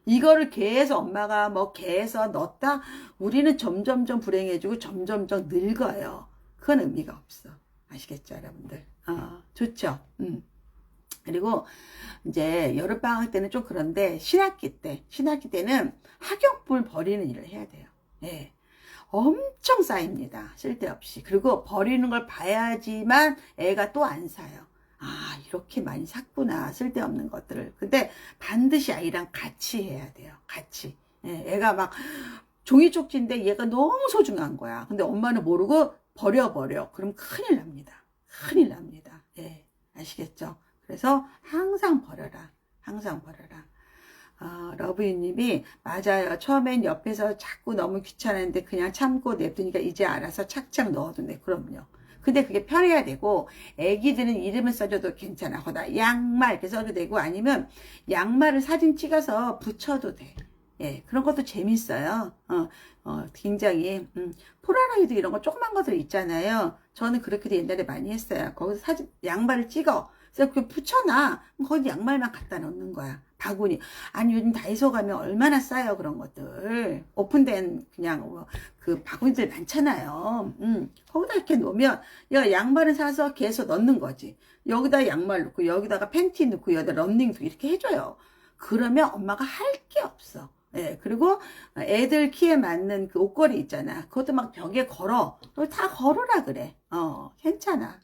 이거를 계속 엄마가 뭐 계속 넣었다 우리는 점점점 불행해지고 점점점 늙어요. 그건 의미가 없어. 아시겠죠, 여러분들? 좋죠. 그리고 이제 여름방학 때는 좀 그런데 신학기 때는 학용품을 버리는 일을 해야 돼요. 예. 엄청 쌓입니다. 쓸데없이. 그리고 버리는 걸 봐야지만 애가 또 안 사요. 이렇게 많이 샀구나. 쓸데없는 것들을. 근데 반드시 아이랑 같이 해야 돼요. 같이. 예, 애가 막 종이 쪽지인데 얘가 너무 소중한 거야. 근데 엄마는 모르고 버려. 그럼 큰일 납니다. 큰일 납니다. 예, 아시겠죠? 그래서 항상 버려라. 러브유님이 맞아요. 처음엔 옆에서 자꾸 너무 귀찮았는데 그냥 참고 냅두니까 이제 알아서 착착 넣어두네. 그럼요. 근데 그게 편해야 되고, 애기들은 이름을 써줘도 괜찮아. 거기다 양말 이렇게 써도 되고, 아니면 양말을 사진 찍어서 붙여도 돼. 예, 그런 것도 재밌어요. 굉장히, 폴라로이드 이런 거 조그만 것들 있잖아요. 저는 그렇게도 옛날에 많이 했어요. 거기서 사진, 양말을 찍어. 그래서 그 붙여놔. 거기 양말만 갖다 놓는 거야. 바구니. 아니, 요즘 다이소 가면 얼마나 싸요, 그런 것들. 오픈된 그냥 그 바구니들 많잖아요. 거기다 이렇게 놓으면, 야, 양말을 사서 계속 넣는 거지. 여기다 양말 넣고, 여기다가 팬티 넣고, 여기다 런닝 넣고, 이렇게 해줘요. 그러면 엄마가 할 게 없어. 예, 그리고 애들 키에 맞는 그 옷걸이 있잖아. 그것도 막 벽에 걸어. 다 걸으라 그래. 괜찮아.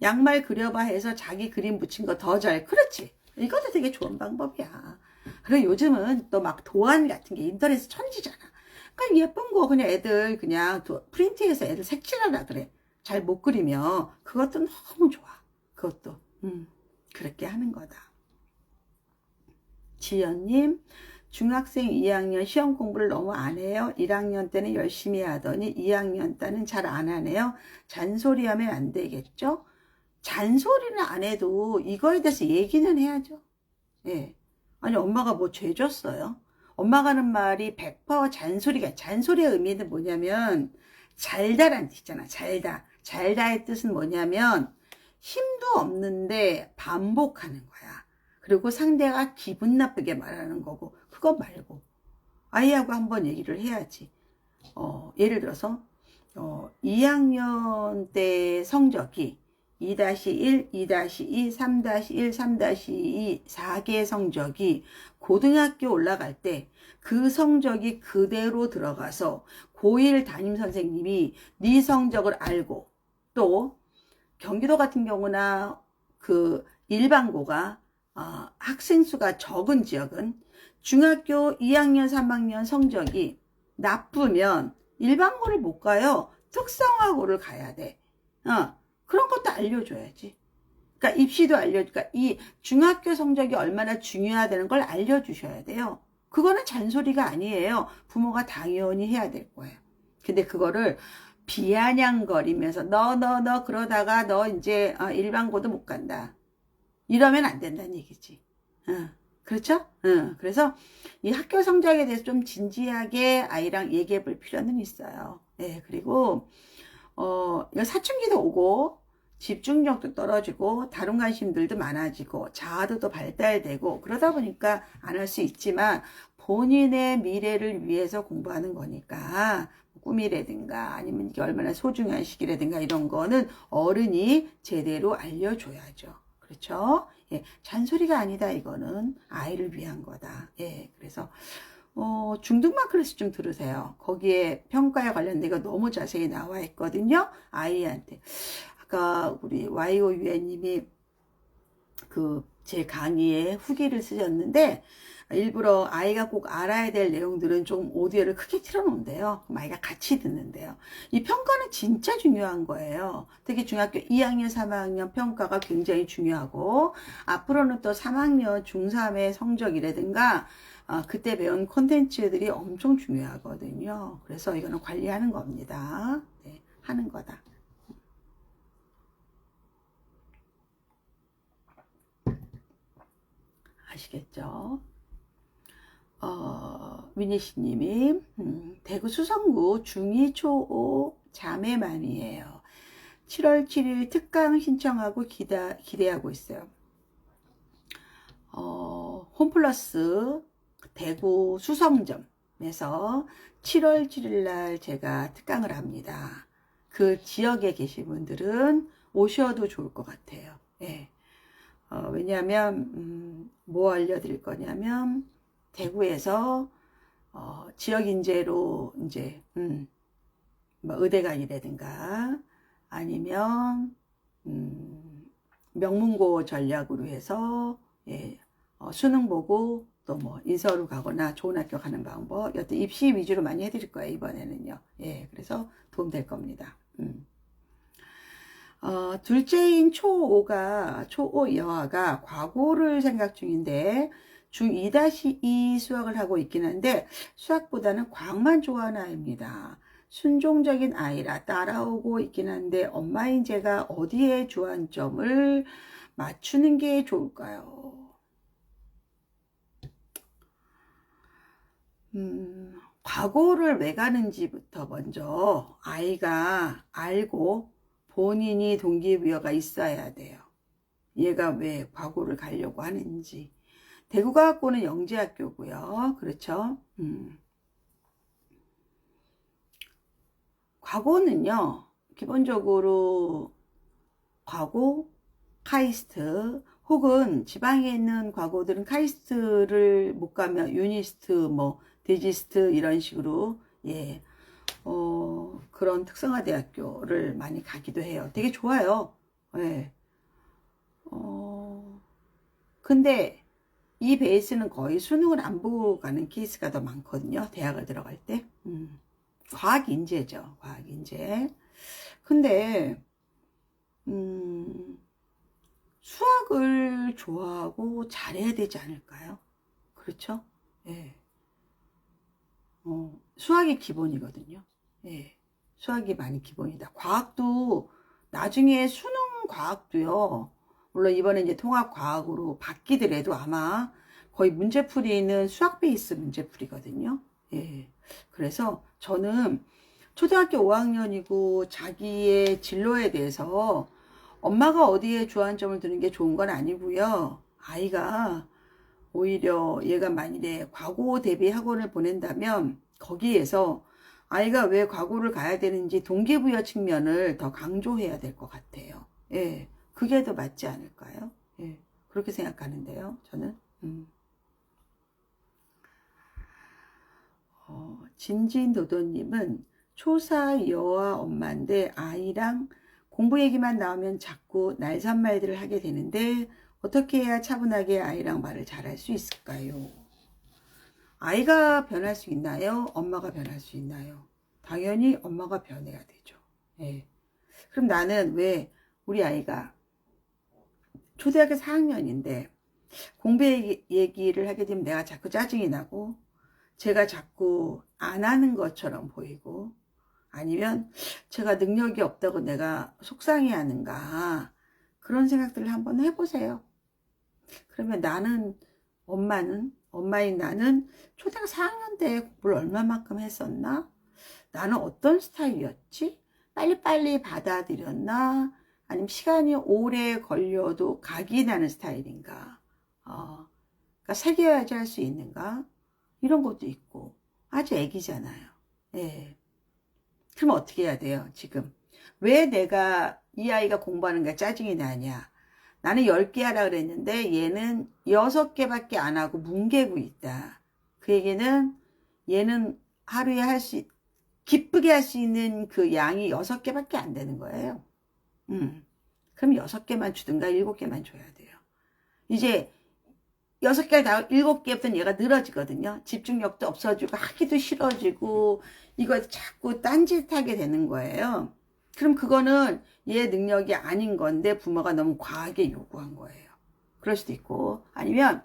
양말 그려봐 해서 자기 그림 붙인 거 더 잘. 그렇지. 이것도 되게 좋은 방법이야. 그리고 요즘은 또 막 도안 같은 게 인터넷에 천지잖아. 그러니까 예쁜 거 그냥 애들 그냥 프린트해서 애들 색칠하라 그래. 잘 못 그리면 그것도 너무 좋아. 그것도 그렇게 하는 거다. 지연님, 중학생 2학년 시험 공부를 너무 안 해요. 1학년 때는 열심히 하더니 2학년 때는 잘 안 하네요. 잔소리하면 안 되겠죠? 잔소리는 안 해도 이거에 대해서 얘기는 해야죠. 예. 아니, 엄마가 뭐 죄 줬어요? 엄마가 하는 말이 100% 잔소리가, 잔소리의 의미는 뭐냐면, 잘다란 뜻이잖아. 잘다. 잘다의 뜻은 뭐냐면, 힘도 없는데 반복하는 거야. 그리고 상대가 기분 나쁘게 말하는 거고, 그거 말고, 아이하고 한번 얘기를 해야지. 예를 들어서, 2학년 때 성적이 2-1, 2-2, 3-1, 3-2, 4개 성적이 고등학교 올라갈 때 그 성적이 그대로 들어가서 고1 담임 선생님이 네 성적을 알고, 또 경기도 같은 경우나 그 일반고가 학생 수가 적은 지역은 중학교 2학년, 3학년 성적이 나쁘면 일반고를 못 가요. 특성화고를 가야 돼. 그런 것도 알려줘야지. 그러니까 입시도 그러니까 이 중학교 성적이 얼마나 중요하다는 걸 알려주셔야 돼요. 그거는 잔소리가 아니에요. 부모가 당연히 해야 될 거예요. 근데 그거를 비아냥거리면서 너 그러다가 너 이제 일반고도 못 간다. 이러면 안 된다는 얘기지. 그렇죠? 그래서 이 학교 성적에 대해서 좀 진지하게 아이랑 얘기해 볼 필요는 있어요. 네, 그리고 이거 사춘기도 오고 집중력도 떨어지고 다른 관심들도 많아지고 자아도 발달되고 그러다 보니까 안 할 수 있지만 본인의 미래를 위해서 공부하는 거니까 꿈이라든가 아니면 이게 얼마나 소중한 시기라든가 이런 거는 어른이 제대로 알려줘야죠. 그렇죠? 예, 잔소리가 아니다. 이거는 아이를 위한 거다. 예, 그래서 중등마크에서 좀 들으세요. 거기에 평가에 관련된 거 너무 자세히 나와 있거든요. 아이한테. 아까 우리 YO 유엔님이 제 강의에 후기를 쓰셨는데 일부러 아이가 꼭 알아야 될 내용들은 좀 오디오를 크게 틀어놓은대요. 그럼 아이가 같이 듣는데요. 이 평가는 진짜 중요한 거예요. 특히 중학교 2학년, 3학년 평가가 굉장히 중요하고 앞으로는 또 3학년, 중3의 성적이라든가 그때 배운 콘텐츠들이 엄청 중요하거든요. 그래서 이거는 관리하는 겁니다. 네, 하는 거다. 아시겠죠? 미니씨님이 대구 수성구 중2 초5 자매만이에요. 7월 7일 특강 신청하고 기대하고 있어요. 홈플러스 대구 수성점에서 7월 7일 날 제가 특강을 합니다. 그 지역에 계신 분들은 오셔도 좋을 것 같아요. 예. 왜냐하면 뭐 알려드릴 거냐면 대구에서 지역 인재로 이제 뭐 의대간이라든가 아니면 명문고 전략으로 해서 예, 수능 보고 또 뭐 인서울 가거나 좋은 학교 가는 방법 여튼 입시 위주로 많이 해드릴 거예요. 이번에는요. 예, 그래서 도움 될 겁니다. 둘째인 초5 여아가 과고를 생각 중인데 중2-2 수학을 하고 있긴 한데 수학보다는 과학만 좋아하는 아이입니다. 순종적인 아이라 따라오고 있긴 한데 엄마인 제가 어디에 주안점을 맞추는 게 좋을까요? 과거를 왜 가는지부터 먼저 아이가 알고 본인이 동기부여가 있어야 돼요. 얘가 왜 과거를 가려고 하는지. 대구과학고는 영재학교고요. 그렇죠? 과거는요, 기본적으로 과거, 카이스트, 혹은 지방에 있는 과거들은 카이스트를 못 가면 유니스트, 뭐 디지스트 이런 식으로 예, 그런 특성화 대학교를 많이 가기도 해요. 되게 좋아요. 예. 근데 이 베이스는 거의 수능을 안 보고 가는 케이스가 더 많거든요. 대학을 들어갈 때. 과학인재죠. 과학인재. 근데 수학을 좋아하고 잘해야 되지 않을까요? 그렇죠? 예. 수학이 기본이거든요. 예. 수학이 많이 기본이다. 과학도 나중에 수능 과학도요. 물론 이번에 이제 통합과학으로 바뀌더라도 아마 거의 문제풀이는 수학 베이스 문제풀이거든요. 예. 그래서 저는 초등학교 5학년이고 자기의 진로에 대해서 엄마가 어디에 주안점을 두는 게 좋은 건 아니고요. 아이가 오히려 얘가 만일에 과고 대비 학원을 보낸다면 거기에서 아이가 왜 과고를 가야 되는지 동기부여 측면을 더 강조해야 될 것 같아요. 예, 그게 더 맞지 않을까요? 예, 그렇게 생각하는데요, 저는. 진진도도님은 초사 여아 엄마인데 아이랑 공부 얘기만 나오면 자꾸 날삿말들을 하게 되는데 어떻게 해야 차분하게 아이랑 말을 잘할 수 있을까요? 아이가 변할 수 있나요? 엄마가 변할 수 있나요? 당연히 엄마가 변해야 되죠. 예. 그럼 나는 왜 우리 아이가 초등학교 4학년인데 공부 얘기를 하게 되면 내가 자꾸 짜증이 나고 제가 자꾸 안 하는 것처럼 보이고 아니면 제가 능력이 없다고 내가 속상해 하는가 그런 생각들을 한번 해보세요. 그러면 나는 엄마인 나는 초등학교 4학년 때 공부를 얼마만큼 했었나? 나는 어떤 스타일이었지? 빨리빨리 받아들였나? 아니면 시간이 오래 걸려도 각이 나는 스타일인가? 그러니까 새겨야지 할 수 있는가? 이런 것도 있고 아주 애기잖아요. 예. 그럼 어떻게 해야 돼요? 지금 왜 내가 이 아이가 공부하는 게 짜증이 나냐? 나는 10개 하라 그랬는데 얘는 6개밖에 안 하고 뭉개고 있다. 그 얘기는 얘는 하루에 기쁘게 할 수 있는 그 양이 6개밖에 안 되는 거예요. 그럼 6개만 주든가 7개만 줘야 돼요. 이제 6개를 다 7개부터는 얘가 늘어지거든요. 집중력도 없어지고 하기도 싫어지고 이거 자꾸 딴짓하게 되는 거예요. 그럼 그거는 얘 능력이 아닌 건데 부모가 너무 과하게 요구한 거예요. 그럴 수도 있고 아니면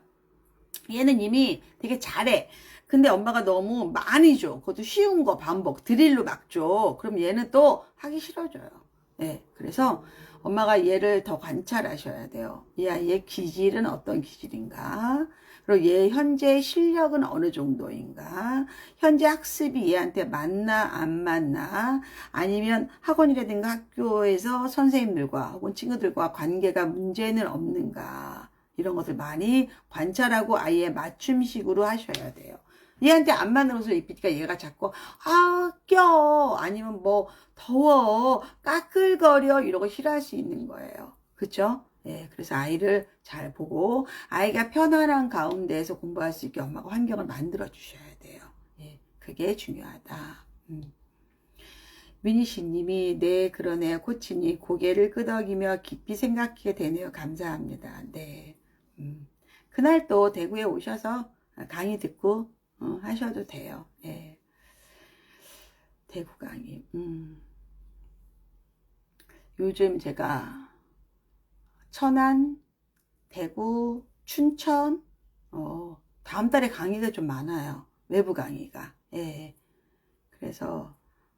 얘는 이미 되게 잘해. 근데 엄마가 너무 많이 줘. 그것도 쉬운 거 반복 드릴로 막 줘. 그럼 얘는 또 하기 싫어져요. 네, 그래서 엄마가 얘를 더 관찰하셔야 돼요. 이 아이의 기질은 어떤 기질인가? 그리고 얘 현재 실력은 어느 정도인가? 현재 학습이 얘한테 맞나 안 맞나? 아니면 학원이라든가 학교에서 선생님들과 혹은 친구들과 관계가 문제는 없는가? 이런 것들 많이 관찰하고 아이의 맞춤식으로 하셔야 돼요. 얘한테 안 맞는 옷을 입히니까 얘가 자꾸 껴 아니면 뭐 더워 까끌거려 이러고 싫어할 수 있는 거예요. 그쵸? 예, 그래서 아이를 잘 보고 아이가 편안한 가운데에서 공부할 수 있게 엄마가 환경을 만들어 주셔야 돼요. 예, 그게 중요하다. 미니씨님이 네 그러네요. 코치님 고개를 끄덕이며 깊이 생각하게 되네요. 감사합니다. 네. 그날 또 대구에 오셔서 강의 듣고 하셔도 돼요. 예. 대구 강의. 요즘 제가 천안, 대구, 춘천, 다음 달에 강의가 좀 많아요. 외부 강의가. 예. 그래서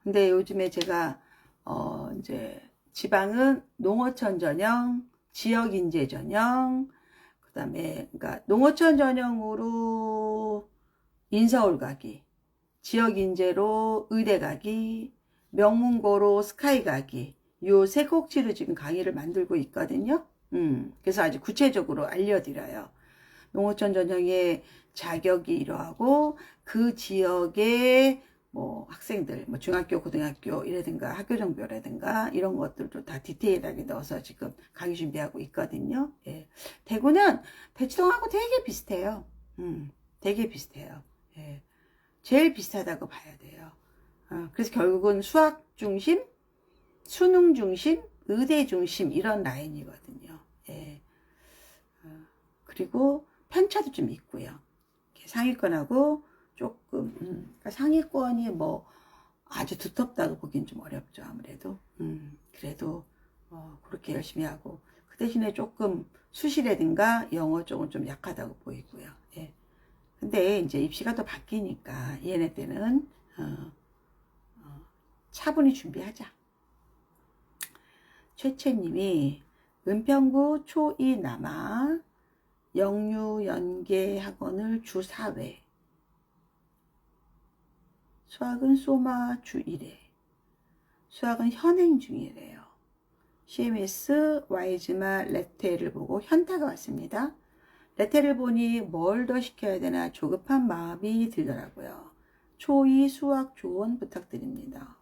근데 요즘에 제가 이제 지방은 농어촌 전형, 지역인재 전형, 그 다음에 그러니까 농어촌 전형으로 인서울 가기, 지역인재로 의대 가기, 명문고로 스카이 가기, 요 세 꼭지로 지금 강의를 만들고 있거든요. 그래서 아주 구체적으로 알려드려요. 농어촌 전형의 자격이 이러하고 그 지역의 뭐 학생들, 뭐 중학교, 고등학교 이라든가 학교 정보라든가 이런 것들도 다 디테일하게 넣어서 지금 강의 준비하고 있거든요. 예. 대구는 대치동하고 되게 비슷해요. 되게 비슷해요. 예. 제일 비슷하다고 봐야 돼요. 그래서 결국은 수학 중심, 수능 중심, 의대 중심 이런 라인이거든요. 예. 그리고 편차도 좀 있고요. 상위권하고 조금 그러니까 상위권이 뭐 아주 두텁다고 보기엔 좀 어렵죠. 아무래도 그래도 그렇게 열심히 하고 그 대신에 조금 수시라든가 영어 쪽은 좀 약하다고 보이고요. 예. 근데 이제 입시가 또 바뀌니까 얘네 때는 차분히 준비하자. 최채님이 은평구 초2 남아 영유연계 학원을 주 4회, 수학은 소마 주 1회, 수학은 현행 중이래요. CMS, 와이즈마, 레테를 보고 현타가 왔습니다. 레테를 보니 뭘 더 시켜야 되나 조급한 마음이 들더라고요. 초2 수학 조언 부탁드립니다.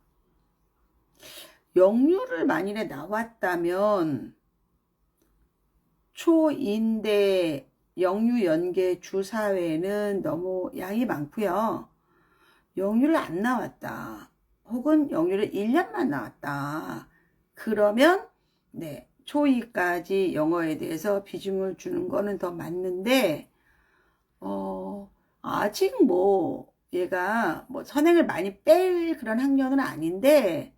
영유를 만일에 나왔다면 초2인데 영유 연계 주 4회는 너무 양이 많고요. 영유를 안 나왔다. 혹은 영유를 1년만 나왔다. 그러면 네, 초2까지 영어에 대해서 비중을 주는 거는 더 맞는데 아직 뭐 얘가 뭐 선행을 많이 뺄 그런 학년은 아닌데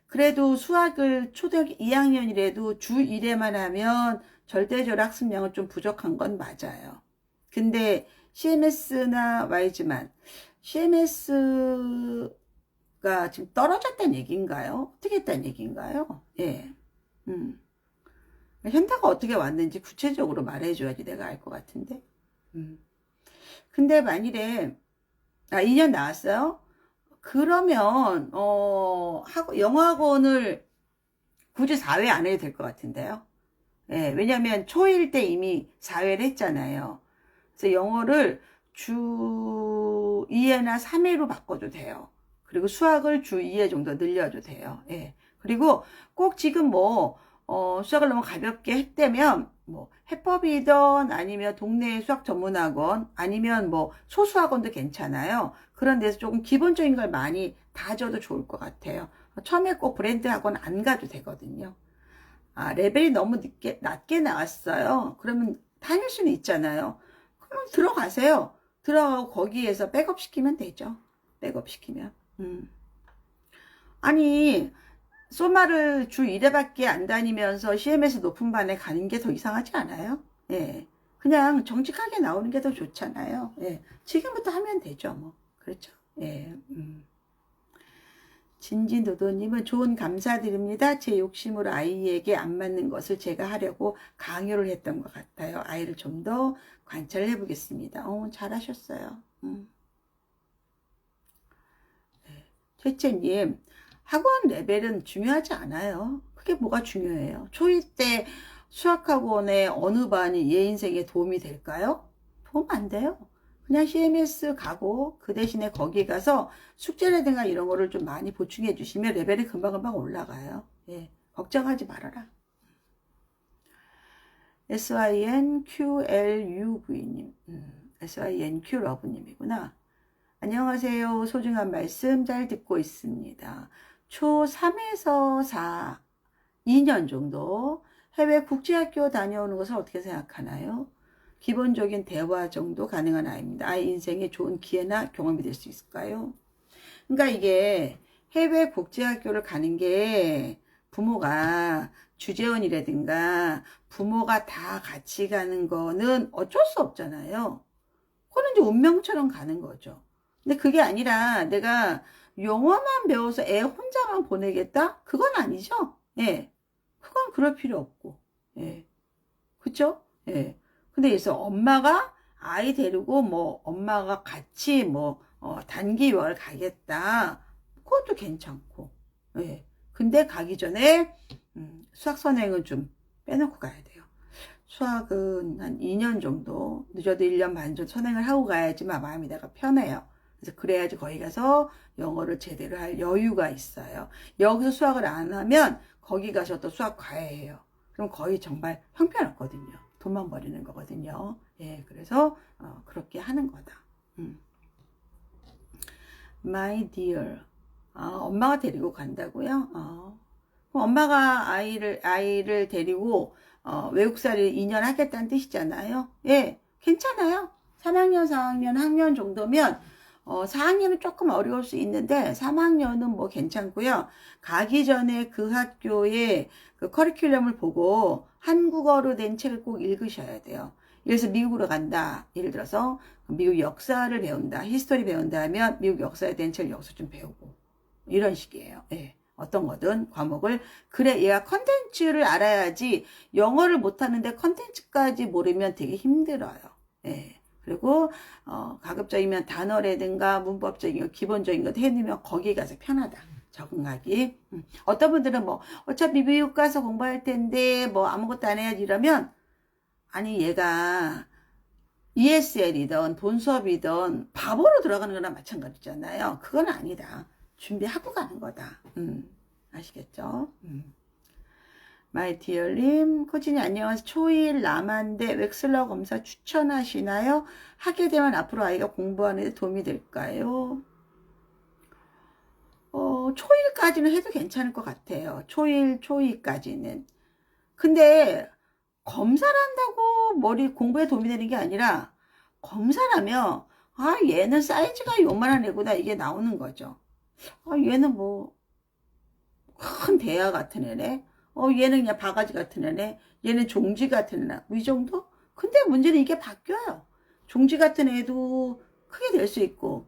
그래도 수학을 초등학교 2학년이라도 주 1회만 하면 절대적으로 학습량은 좀 부족한 건 맞아요. 근데 CMS나 YG만 CMS가 지금 떨어졌다는 얘기인가요? 어떻게 했다는 얘기인가요? 예. 현타가 어떻게 왔는지 구체적으로 말해줘야지 내가 알 것 같은데. 근데 만일에 2년 나왔어요? 그러면 영어학원을 굳이 4회 안 해도 될 것 같은데요. 예, 왜냐면 초1 때 이미 4회를 했잖아요. 그래서 영어를 주 2회나 3회로 바꿔도 돼요. 그리고 수학을 주 2회 정도 늘려도 돼요. 예. 그리고 꼭 지금 뭐 수학을 너무 가볍게 했다면 뭐 해법이든 아니면 동네 수학 전문학원 아니면 뭐 소수학원도 괜찮아요. 그런 데서 조금 기본적인 걸 많이 다져도 좋을 것 같아요. 처음에 꼭 브랜드 학원 안 가도 되거든요. 레벨이 너무 낮게 나왔어요. 그러면 다닐 수는 있잖아요. 그럼 들어가세요. 들어가고 거기에서 백업 시키면 되죠. 백업 시키면. 아니 소마를 주 1회밖에 안 다니면서 CMS 높은 반에 가는 게 더 이상하지 않아요? 예. 그냥 정직하게 나오는 게 더 좋잖아요. 예. 지금부터 하면 되죠, 뭐. 그렇죠? 예. 진진도도님은 좋은 감사드립니다. 제 욕심으로 아이에게 안 맞는 것을 제가 하려고 강요를 했던 것 같아요. 아이를 좀 더 관찰해 보겠습니다. 잘하셨어요. 네. 최채님, 학원 레벨은 중요하지 않아요. 그게 뭐가 중요해요? 초2 때 수학학원의 어느 반이 얘 인생에 도움이 될까요? 도움 안 돼요. 그냥 CMS 가고 그 대신에 거기 가서 숙제라든가 이런 거를 좀 많이 보충해 주시면 레벨이 금방금방 올라가요. 예, 걱정하지 말아라. SYNQLUV님, SYNQ러브님이구나. 안녕하세요. 소중한 말씀 잘 듣고 있습니다. 초3에서 4, 2년 정도 해외 국제학교 다녀오는 것을 어떻게 생각하나요? 기본적인 대화 정도 가능한 아이입니다. 아이 인생에 좋은 기회나 경험이 될 수 있을까요? 그러니까 이게 해외 국제학교를 가는 게 부모가 주재원이라든가 부모가 다 같이 가는 거는 어쩔 수 없잖아요. 그거는 이제 운명처럼 가는 거죠. 근데 그게 아니라 내가 영어만 배워서 애 혼자만 보내겠다? 그건 아니죠. 예. 그건 그럴 필요 없고. 예. 그쵸? 예. 근데 그래서 엄마가 아이 데리고 뭐 엄마가 같이 뭐 단기 유학을 가겠다. 그것도 괜찮고. 예. 근데 가기 전에 수학 선행은 좀 빼놓고 가야 돼요. 수학은 한 2년 정도, 늦어도 1년 반 정도 선행을 하고 가야지만 마음이 내가 편해요. 그래서 그래야지 거기 가서 영어를 제대로 할 여유가 있어요. 여기서 수학을 안 하면 거기 가서 또 수학 과외해요. 그럼 거의 정말 형편없거든요. 돈만 버리는 거거든요. 예, 그래서 그렇게 하는 거다. My dear. 엄마가 데리고 간다고요? 그럼 엄마가 아이를 데리고 외국살이 2년 하겠다는 뜻이잖아요. 예, 괜찮아요. 3학년, 4학년, 학년 정도면 4학년은 조금 어려울 수 있는데 3학년은 뭐 괜찮고요. 가기 전에 그 학교의 그 커리큘럼을 보고 한국어로 된 책을 꼭 읽으셔야 돼요. 그래서 미국으로 간다. 예를 들어서 미국 역사를 배운다. 히스토리 배운다 하면 미국 역사에 대한 책을 여기서 좀 배우고 이런 식이에요. 예. 어떤 거든 과목을 그래 얘가 컨텐츠를 알아야지 영어를 못하는데 컨텐츠까지 모르면 되게 힘들어요. 예. 그리고 가급적이면 단어라든가 문법적인 거 기본적인 거 해놓으면 거기 가서 편하다. 적응하기. 어떤 분들은 뭐 어차피 미국 가서 공부할 텐데 뭐 아무것도 안 해야지 이러면 아니 얘가 ESL이든 본 수업이든 바보로 들어가는 거랑 마찬가지잖아요. 그건 아니다. 준비하고 가는 거다. 아시겠죠? 마이 디어님, 코치님 안녕하세요. 초일 남한대 웩슬러 검사 추천하시나요? 하게 되면 앞으로 아이가 공부하는 데 도움이 될까요? 초일까지는 해도 괜찮을 것 같아요. 초일까지는. 근데 검사를 한다고 머리 공부에 도움이 되는 게 아니라 검사라면 얘는 사이즈가 요만한 애구나 이게 나오는 거죠. 얘는 뭐 큰 대야 같은 애네. 얘는 그냥 바가지 같은 애네. 얘는 종지 같은 애네. 이 정도? 근데 문제는 이게 바뀌어요. 종지 같은 애도 크게 될 수 있고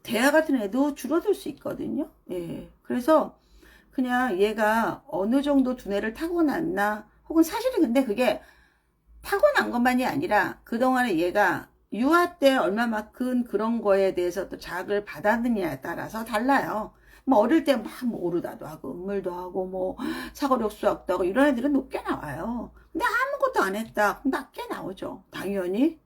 대야 같은 애도 줄어들 수 있거든요. 예. 그래서 그냥 얘가 어느 정도 두뇌를 타고났나 혹은 사실은 근데 그게 타고난 것만이 아니라 그동안에 얘가 유아 때 얼마만큼 그런 거에 대해서 또 자극을 받았느냐에 따라서 달라요. 뭐 어릴 때 막 뭐 오르다도 하고 음물도 하고 뭐 사고력 수학도 하고 이런 애들은 높게 나와요. 근데 아무것도 안 했다. 그럼 낮게 나오죠. 당연히.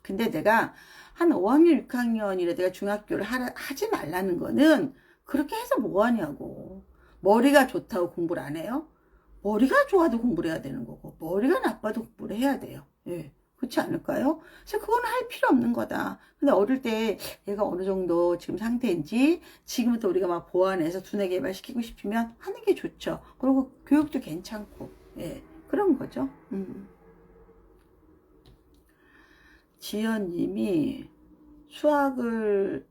근데 내가 한 5학년, 6학년이라 내가 중학교를 하지 말라는 거는 그렇게 해서 뭐 하냐고. 머리가 좋다고 공부를 안 해요? 머리가 좋아도 공부를 해야 되는 거고 머리가 나빠도 공부를 해야 돼요. 예. 그렇지 않을까요? 그래서 그건 할 필요 없는 거다. 근데 어릴 때 얘가 어느 정도 지금 상태인지 지금부터 우리가 막 보완해서 두뇌 개발시키고 싶으면 하는 게 좋죠. 그리고 교육도 괜찮고 예. 그런 거죠. 지연님이 수학을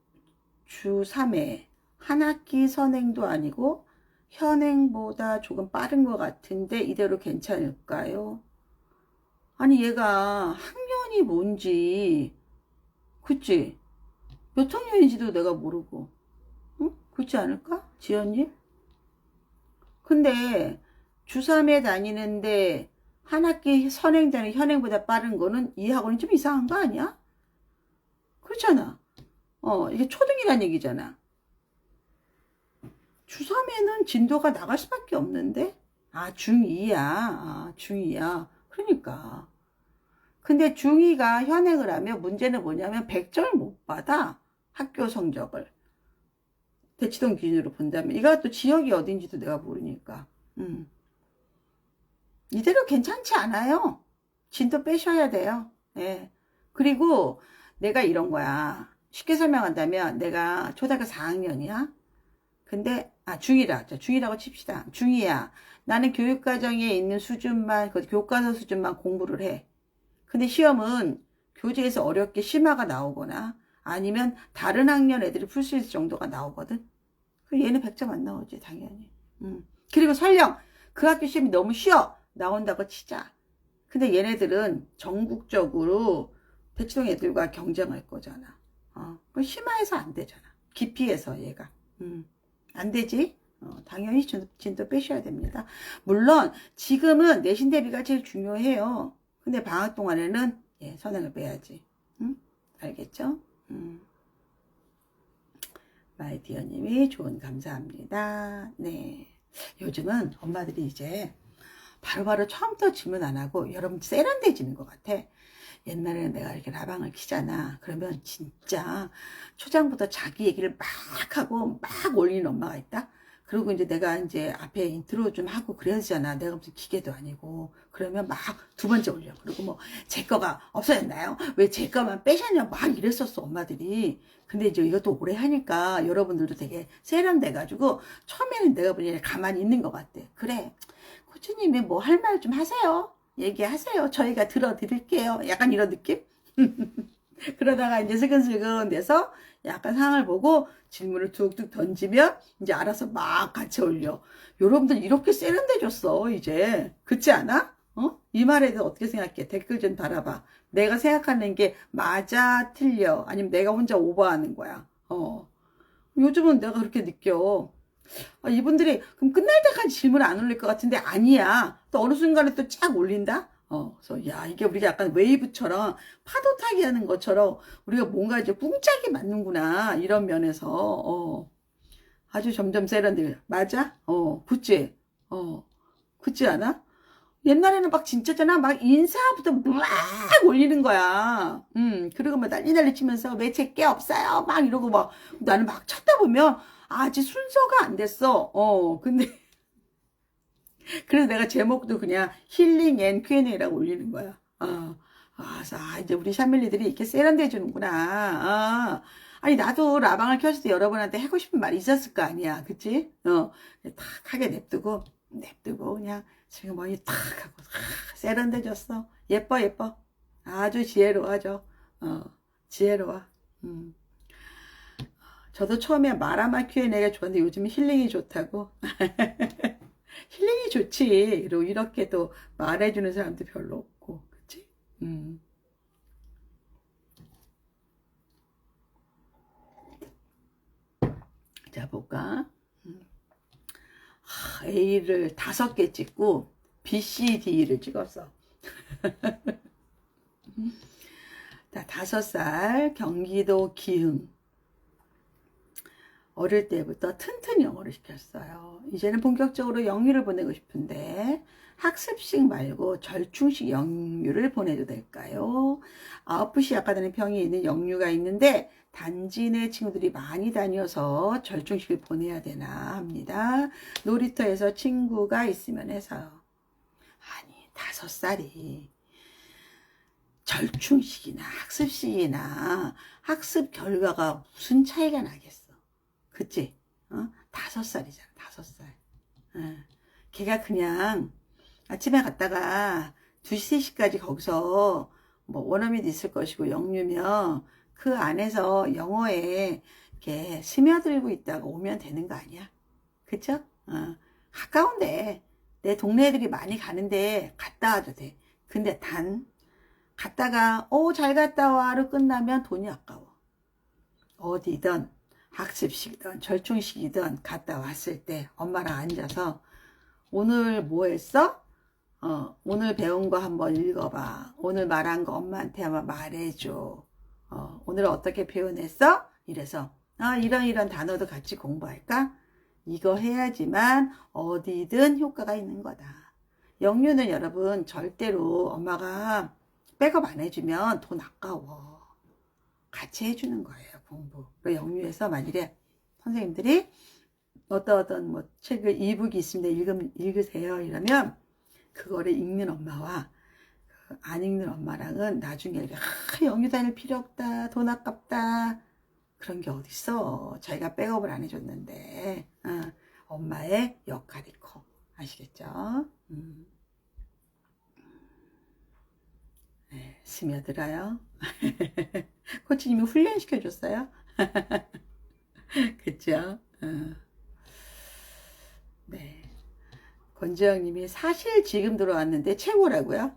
주 3회 한 학기 선행도 아니고 현행보다 조금 빠른 것 같은데 이대로 괜찮을까요? 아니 얘가 학년이 뭔지 그치? 몇 학년인지도 내가 모르고 응? 그렇지 않을까? 지연님? 근데 주3회 다니는데 한 학기 선행자는 현행보다 빠른 거는 이 학원이 좀 이상한 거 아니야? 그렇잖아. 이게 초등이란 얘기잖아. 주3에는 진도가 나갈 수밖에 없는데? 중2야. 중2야. 그러니까. 근데 중2가 현행을 하면 문제는 뭐냐면 100점을 못 받아. 학교 성적을. 대치동 기준으로 본다면. 이거 또 지역이 어딘지도 내가 모르니까. 이대로 괜찮지 않아요. 진도 빼셔야 돼요. 예. 그리고 내가 이런 거야. 쉽게 설명한다면 내가 초등학교 4학년이야. 근데 중2라고 칩시다. 중2야. 나는 교육과정에 있는 수준만 그 교과서 수준만 공부를 해. 근데 시험은 교재에서 어렵게 심화가 나오거나 아니면 다른 학년 애들이 풀 수 있을 정도가 나오거든. 그 얘는 100점 안 나오지 당연히. 그리고 설령 그 학교 시험이 너무 쉬워 나온다고 치자. 근데 얘네들은 전국적으로 대치동 애들과 경쟁할 거잖아. 그럼 심화해서 안 되잖아. 기피해서 얘가. 안 되지. 당연히 진도 빼셔야 됩니다. 물론 지금은 내신 대비가 제일 중요해요. 근데 방학 동안에는 선행을 빼야지. 알겠죠? 마이디어님이 조언 감사합니다. 네. 요즘은 엄마들이 이제 바로바로 처음부터 질문 안 하고 여러분 세련돼지는 것 같아. 옛날에는 내가 이렇게 라방을 키잖아. 그러면 진짜 초장부터 자기 얘기를 막 하고 막 올리는 엄마가 있다. 그리고 이제 내가 이제 앞에 인트로 좀 하고 그래야 되잖아. 내가 무슨 기계도 아니고. 그러면 막 두 번째 올려. 그리고 뭐 제 거가 없어졌나요? 왜 제 거만 빼셨냐? 막 이랬었어 엄마들이. 근데 이제 이것도 오래 하니까 여러분들도 되게 세련돼가지고 처음에는 내가 보니 가만히 있는 것 같아. 그래. 코치님이 뭐 할 말 좀 하세요. 얘기하세요. 저희가 들어드릴게요. 약간 이런 느낌? 그러다가 이제 슬근슬근 돼서 약간 상황을 보고 질문을 툭툭 던지면 이제 알아서 막 같이 올려. 여러분들 이렇게 세련돼졌어 이제. 그렇지 않아? 이 말에 대해서 어떻게 생각해? 댓글 좀 달아봐. 내가 생각하는 게 맞아 틀려 아니면 내가 혼자 오버하는 거야. 요즘은 내가 그렇게 느껴. 이분들이 그럼 끝날 때까지 질문 안 올릴 것 같은데 아니야. 또 어느 순간에 또 쫙 올린다. 그래서 야 이게 우리가 약간 웨이브처럼 파도 타기 하는 것처럼 우리가 뭔가 이제 꿍짝이 맞는구나 이런 면에서 아주 점점 세련돼. 맞아? 그치? 그치 않아? 옛날에는 막 진짜잖아. 막 인사부터 막 올리는 거야. 그리고 막 난리 치면서 왜 제게 없어요? 막 이러고 막 나는 막 찾다 보면 아직 순서가 안 됐어. 근데 그래서 내가 제목도 그냥 힐링 앤 Q&A라고 올리는 거야. 이제 우리 샤밀리들이 이렇게 세련돼 주는구나. 아니 나도 라방을 켰을 때 여러분한테 하고 싶은 말이 있었을 거 아니야. 그치? 탁 하게 냅두고 그냥 지금 머리 탁 하고 세련돼 줬어. 예뻐 예뻐. 아주 지혜로워져. 지혜로워. 저도 처음에 마라마 Q&A가 좋았는데 요즘은 힐링이 좋다고. 힐링이 좋지. 그리고 이렇게 또 말해주는 사람도 별로 없고, 그치? 자, 볼까? A를 5개 찍고, B, C, D를 찍었어. 자, 5살, 경기도 기흥. 어릴 때부터 튼튼히 영어를 시켰어요. 이제는 본격적으로 영유를 보내고 싶은데 학습식 말고 절충식 영유를 보내도 될까요? 아웃풋이 약하다는 평이 있는 영유가 있는데 단지 내 친구들이 많이 다녀서 절충식을 보내야 되나 합니다. 놀이터에서 친구가 있으면 해서요. 아니 5살이 절충식이나 학습식이나 학습 결과가 무슨 차이가 나겠어. 그치? 5살이잖아, 5살. 걔가 그냥 아침에 갔다가 2시, 3시까지 거기서 뭐 원어민도 있을 것이고 영유면 그 안에서 영어에 이렇게 스며들고 있다가 오면 되는 거 아니야? 그쵸? 가까운데 내 동네 애들이 많이 가는데 갔다 와도 돼. 근데 갔다가 잘 갔다 와로 끝나면 돈이 아까워. 어디든 학습식이든 절충식이든 갔다 왔을 때 엄마랑 앉아서 오늘 뭐 했어? 오늘 배운 거 한번 읽어봐. 오늘 말한 거 엄마한테 한번 말해줘. 오늘 어떻게 표현했어? 이래서 이런 단어도 같이 공부할까? 이거 해야지만 어디든 효과가 있는 거다. 영유는 여러분 절대로 엄마가 백업 안 해주면 돈 아까워. 같이 해주는 거예요, 공부. 그리고 영유에서 만일에 선생님들이 어떤 뭐 책을 이북이 있습니다. 읽으세요. 이러면 그거를 읽는 엄마와 안 읽는 엄마랑은 나중에 영유 다닐 필요 없다. 돈 아깝다. 그런 게 어딨어. 자기가 백업을 안 해줬는데 엄마의 역할이 커. 아시겠죠? 네, 스며들어요. 코치님이 훈련시켜줬어요. 그쵸? 네. 권지영님이 사실 지금 들어왔는데 최고라고요?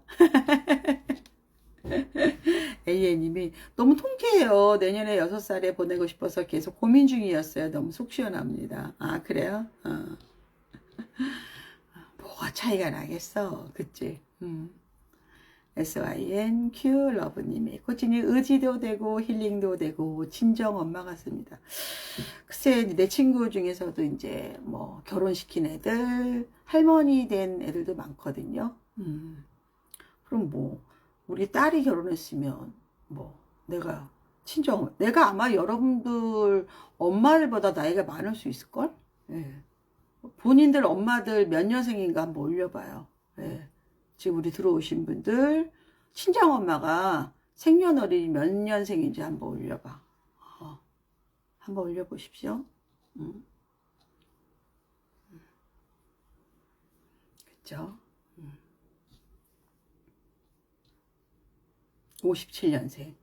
A님이 너무 통쾌해요. 내년에 6살에 보내고 싶어서 계속 고민 중이었어요. 너무 속 시원합니다. 아, 그래요? 뭐가 차이가 나겠어. 그치? SYNQ 러브님이 코치님 의지도 되고 힐링도 되고 친정 엄마 같습니다. 글쎄 내 친구 중에서도 이제 뭐 결혼시킨 애들 할머니 된 애들도 많거든요. 그럼 뭐 우리 딸이 결혼했으면 뭐 내가 아마 여러분들 엄마들보다 나이가 많을 수 있을걸? 예. 본인들 엄마들 몇 년생인가 한번 올려봐요. 예. 지금 우리 들어오신 분들 친정엄마가 생년월일이 몇 년생인지 한번 올려봐. 한번 올려보십시오. 그쵸? 57년생.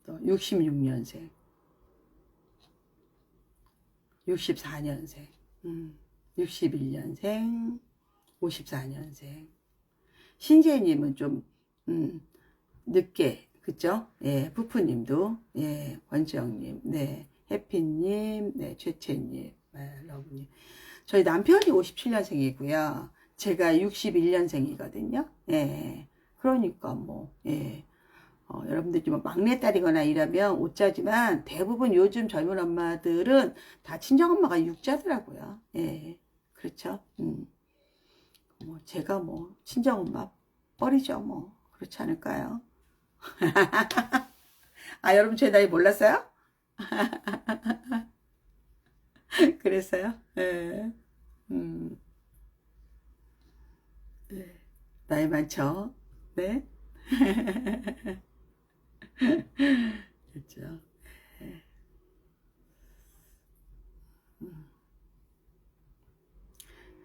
또 66년생. 64년생. 61년생. 54년생. 신재님은 좀 늦게, 그쵸? 예, 푸푸님도, 예, 권지영님, 네, 해피님, 네, 최채님, 네, 러브님. 저희 남편이 57년생이고요. 제가 61년생이거든요. 예, 그러니까 뭐, 예. 여러분들 좀 막내딸이거나 이러면 오짜지만 대부분 요즘 젊은 엄마들은 다 친정엄마가 육자더라고요. 예, 그렇죠. 뭐 제가 뭐 친정엄마 뻘이죠. 뭐 그렇지 않을까요? 아, 여러분 제 나이 몰랐어요? 그랬어요? 예. 네. 나이 많죠? 네. 그렇죠.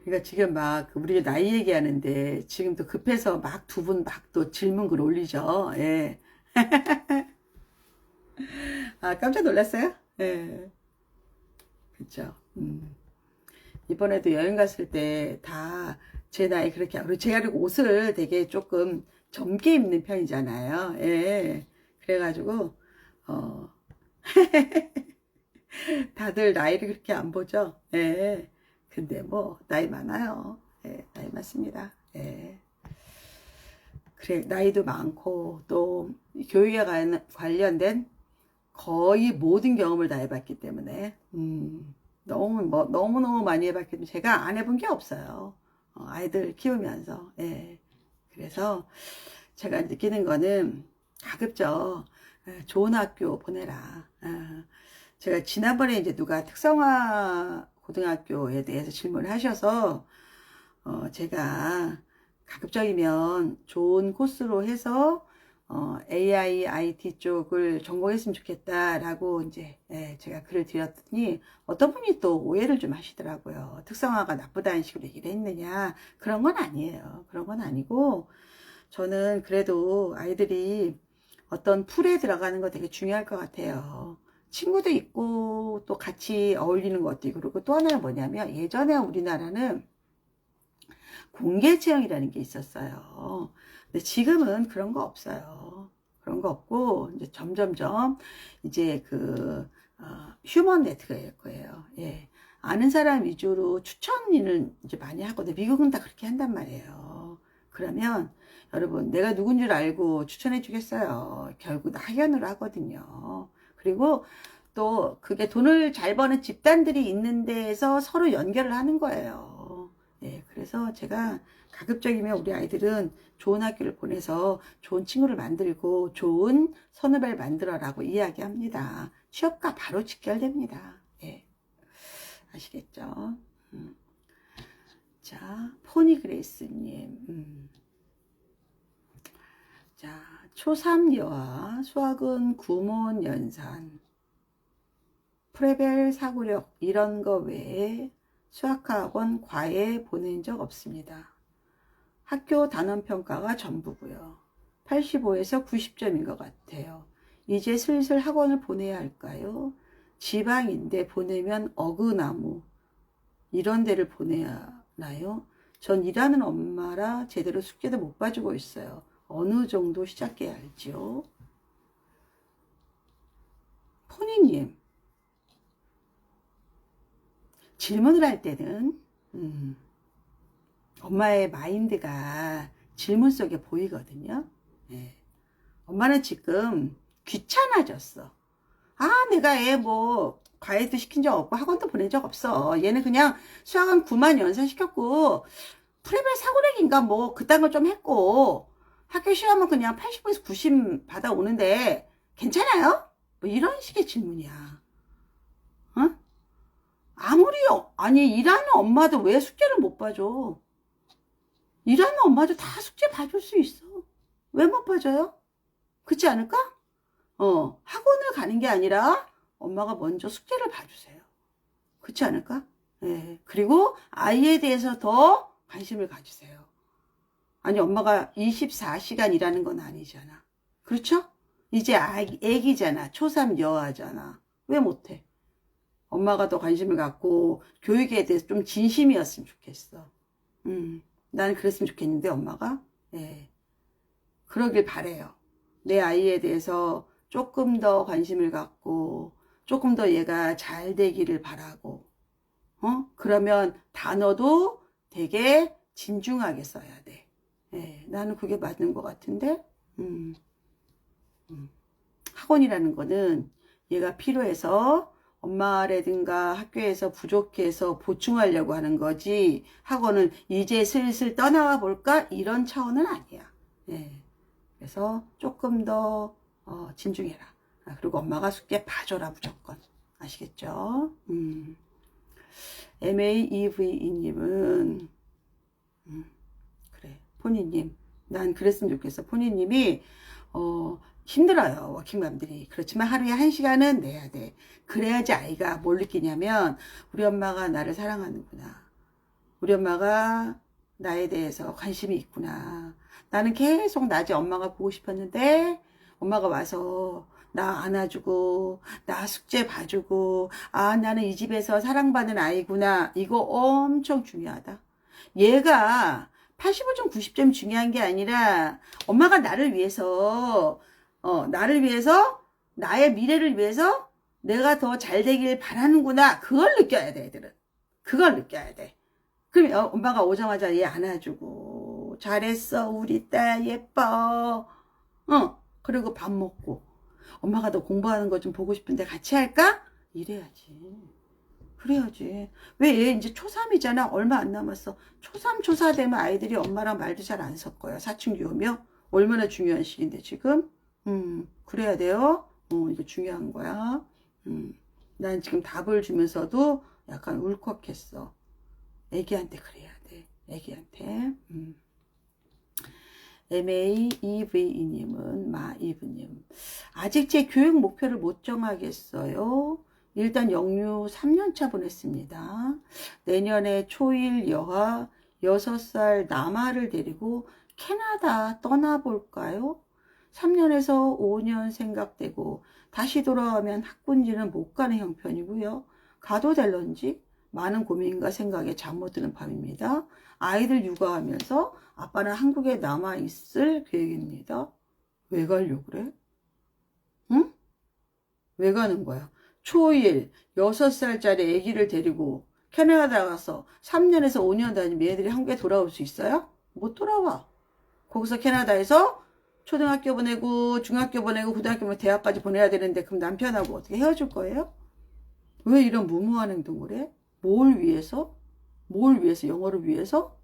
그러니까 지금 막 우리 나이 얘기하는데 지금 또 급해서 막 두 분 막 또 질문 글 올리죠. 예. 아, 깜짝 놀랐어요? 예. 그쵸. 이번에도 여행 갔을 때 다 제 나이 그렇게, 그리고 제가 그리고 옷을 되게 조금 젊게 입는 편이잖아요. 예. 그래가지고, 어, 다들 나이를 그렇게 안 보죠. 예. 근데 뭐, 나이 많아요. 예, 나이 많습니다. 예. 그래, 나이도 많고, 또, 교육에 관련된 거의 모든 경험을 다 해봤기 때문에, 너무너무 많이 해봤기 때문에 제가 안 해본 게 없어요. 아이들 키우면서. 예. 그래서 제가 느끼는 거는 가급적 좋은 학교 보내라. 제가 지난번에 이제 누가 특성화 고등학교에 대해서 질문을 하셔서, 제가 가급적이면 좋은 코스로 해서 AI, IT 쪽을 전공했으면 좋겠다라고 이제 제가 글을 드렸더니 어떤 분이 또 오해를 좀 하시더라고요. 특성화가 나쁘다는 식으로 얘기를 했느냐. 그런 건 아니에요. 그런 건 아니고 저는 그래도 아이들이 어떤 풀에 들어가는 거 되게 중요할 것 같아요. 친구도 있고 또 같이 어울리는 것도 있고, 그리고 또 하나는 뭐냐면 예전에 우리나라는 공개 채용이라는 게 있었어요. 근데 지금은 그런 거 없어요. 그런 거 없고 이제 점점점 이제 휴먼 네트워크예요. 예. 아는 사람 위주로 추천을 이제 많이 하거든요. 미국은 다 그렇게 한단 말이에요. 그러면 여러분, 내가 누군 줄 알고 추천해 주겠어요. 결국 학연으로 하거든요. 그리고 또 그게 돈을 잘 버는 집단들이 있는 데에서 서로 연결을 하는 거예요. 예, 그래서 제가 가급적이면 우리 아이들은 좋은 학교를 보내서 좋은 친구를 만들고 좋은 선후배를 만들어라고 이야기합니다. 취업과 바로 직결됩니다. 예, 아시겠죠? 자, 포니그레이스님. 자, 초3 여아, 수학은 구몬 연산, 프레벨 사고력 이런 거 외에 수학학원 과외 보낸 적 없습니다. 학교 단원평가가 전부고요. 85에서 90점인 것 같아요. 이제 슬슬 학원을 보내야 할까요? 지방인데 보내면 어그나무 이런 데를 보내야 하나요? 전 일하는 엄마라 제대로 숙제도 못 봐주고 있어요. 어느 정도 시작해야 할지요? 포니님, 질문을 할 때는 엄마의 마인드가 질문 속에 보이거든요. 예. 엄마는 지금 귀찮아졌어. 아, 내가 얘 뭐 과외도 시킨 적 없고 학원도 보낸 적 없어. 얘는 그냥 수학은 9만 연산시켰고 프레벨 사고력인가 뭐 그딴 걸 좀 했고 학교 시험은 그냥 80에서 90 받아오는데 괜찮아요? 뭐 이런 식의 질문이야. 어? 아무리 아니 일하는 엄마도 왜 숙제를 못 봐줘? 일하는 엄마도 다 숙제 봐줄 수 있어. 왜 못 봐줘요? 그렇지 않을까? 학원을 가는 게 아니라 엄마가 먼저 숙제를 봐주세요. 그렇지 않을까? 예. 그리고 아이에 대해서 더 관심을 가지세요. 아니 엄마가 24시간 일하는 건 아니잖아. 그렇죠? 이제 애기잖아. 초3 여아잖아. 왜 못해? 엄마가 더 관심을 갖고 교육에 대해서 좀 진심이었으면 좋겠어. 나는 그랬으면 좋겠는데 엄마가 예. 그러길 바래요. 내 아이에 대해서 조금 더 관심을 갖고 조금 더 얘가 잘 되기를 바라고 그러면 단어도 되게 진중하게 써야 돼. 예, 나는 그게 맞는 것 같은데 학원이라는 거는 얘가 필요해서 엄마라든가 학교에서 부족해서 보충하려고 하는 거지 학원은 이제 슬슬 떠나와 볼까 이런 차원은 아니야. 예. 그래서 조금 더 진중해라. 그리고 엄마가 숙제 봐줘라 무조건. 아시겠죠? MAEVE님은 그래 포니님 난 그랬으면 좋겠어. 포니님이 힘들어요 워킹맘들이. 그렇지만 하루에 1시간은 내야 돼. 그래야지 아이가 뭘 느끼냐면 우리 엄마가 나를 사랑하는구나. 우리 엄마가 나에 대해서 관심이 있구나. 나는 계속 낮에 엄마가 보고 싶었는데 엄마가 와서 나 안아주고 나 숙제 봐주고 아 나는 이 집에서 사랑받는 아이구나. 이거 엄청 중요하다. 얘가 85점 90점 중요한 게 아니라 엄마가 나를 위해서 나의 미래를 위해서 내가 더 잘 되길 바라는구나. 그걸 느껴야 돼 애들은. 그걸 느껴야 돼. 그럼 엄마가 오자마자 얘 안아주고 잘했어 우리 딸 예뻐 그리고 밥 먹고 엄마가 너 공부하는 거 좀 보고 싶은데 같이 할까? 이래야지. 그래야지. 왜 얘 이제 초3이잖아. 얼마 안 남았어. 초3, 초4 되면 아이들이 엄마랑 말도 잘 안 섞어요. 사춘기 오면. 얼마나 중요한 시기인데 지금. 그래야 돼요. 이거 중요한 거야. 난 지금 답을 주면서도 약간 울컥했어. 애기한테 그래야 돼. 애기한테. MAEVE님은 마이브님 아직 제 교육 목표를 못 정하겠어요. 일단 영유 3년차 보냈습니다. 내년에 초1 여하 6살 남아를 데리고 캐나다 떠나볼까요? 3년에서 5년 생각되고 다시 돌아오면 학군지는 못 가는 형편이고요. 가도 될런지 많은 고민과 생각에 잠 못 드는 밤입니다. 아이들 육아하면서 아빠는 한국에 남아있을 계획입니다. 왜 가려고 그래? 응? 왜 가는 거야? 초1 6살짜리 아기를 데리고 캐나다 가서 3년에서 5년 다니면 얘들이 한국에 돌아올 수 있어요? 못 돌아와. 거기서 캐나다에서 초등학교 보내고 중학교 보내고 고등학교 보내고 대학까지 보내야 되는데 그럼 남편하고 어떻게 헤어질 거예요? 왜 이런 무모한 행동을 해? 뭘 위해서? 뭘 위해서? 영어를 위해서?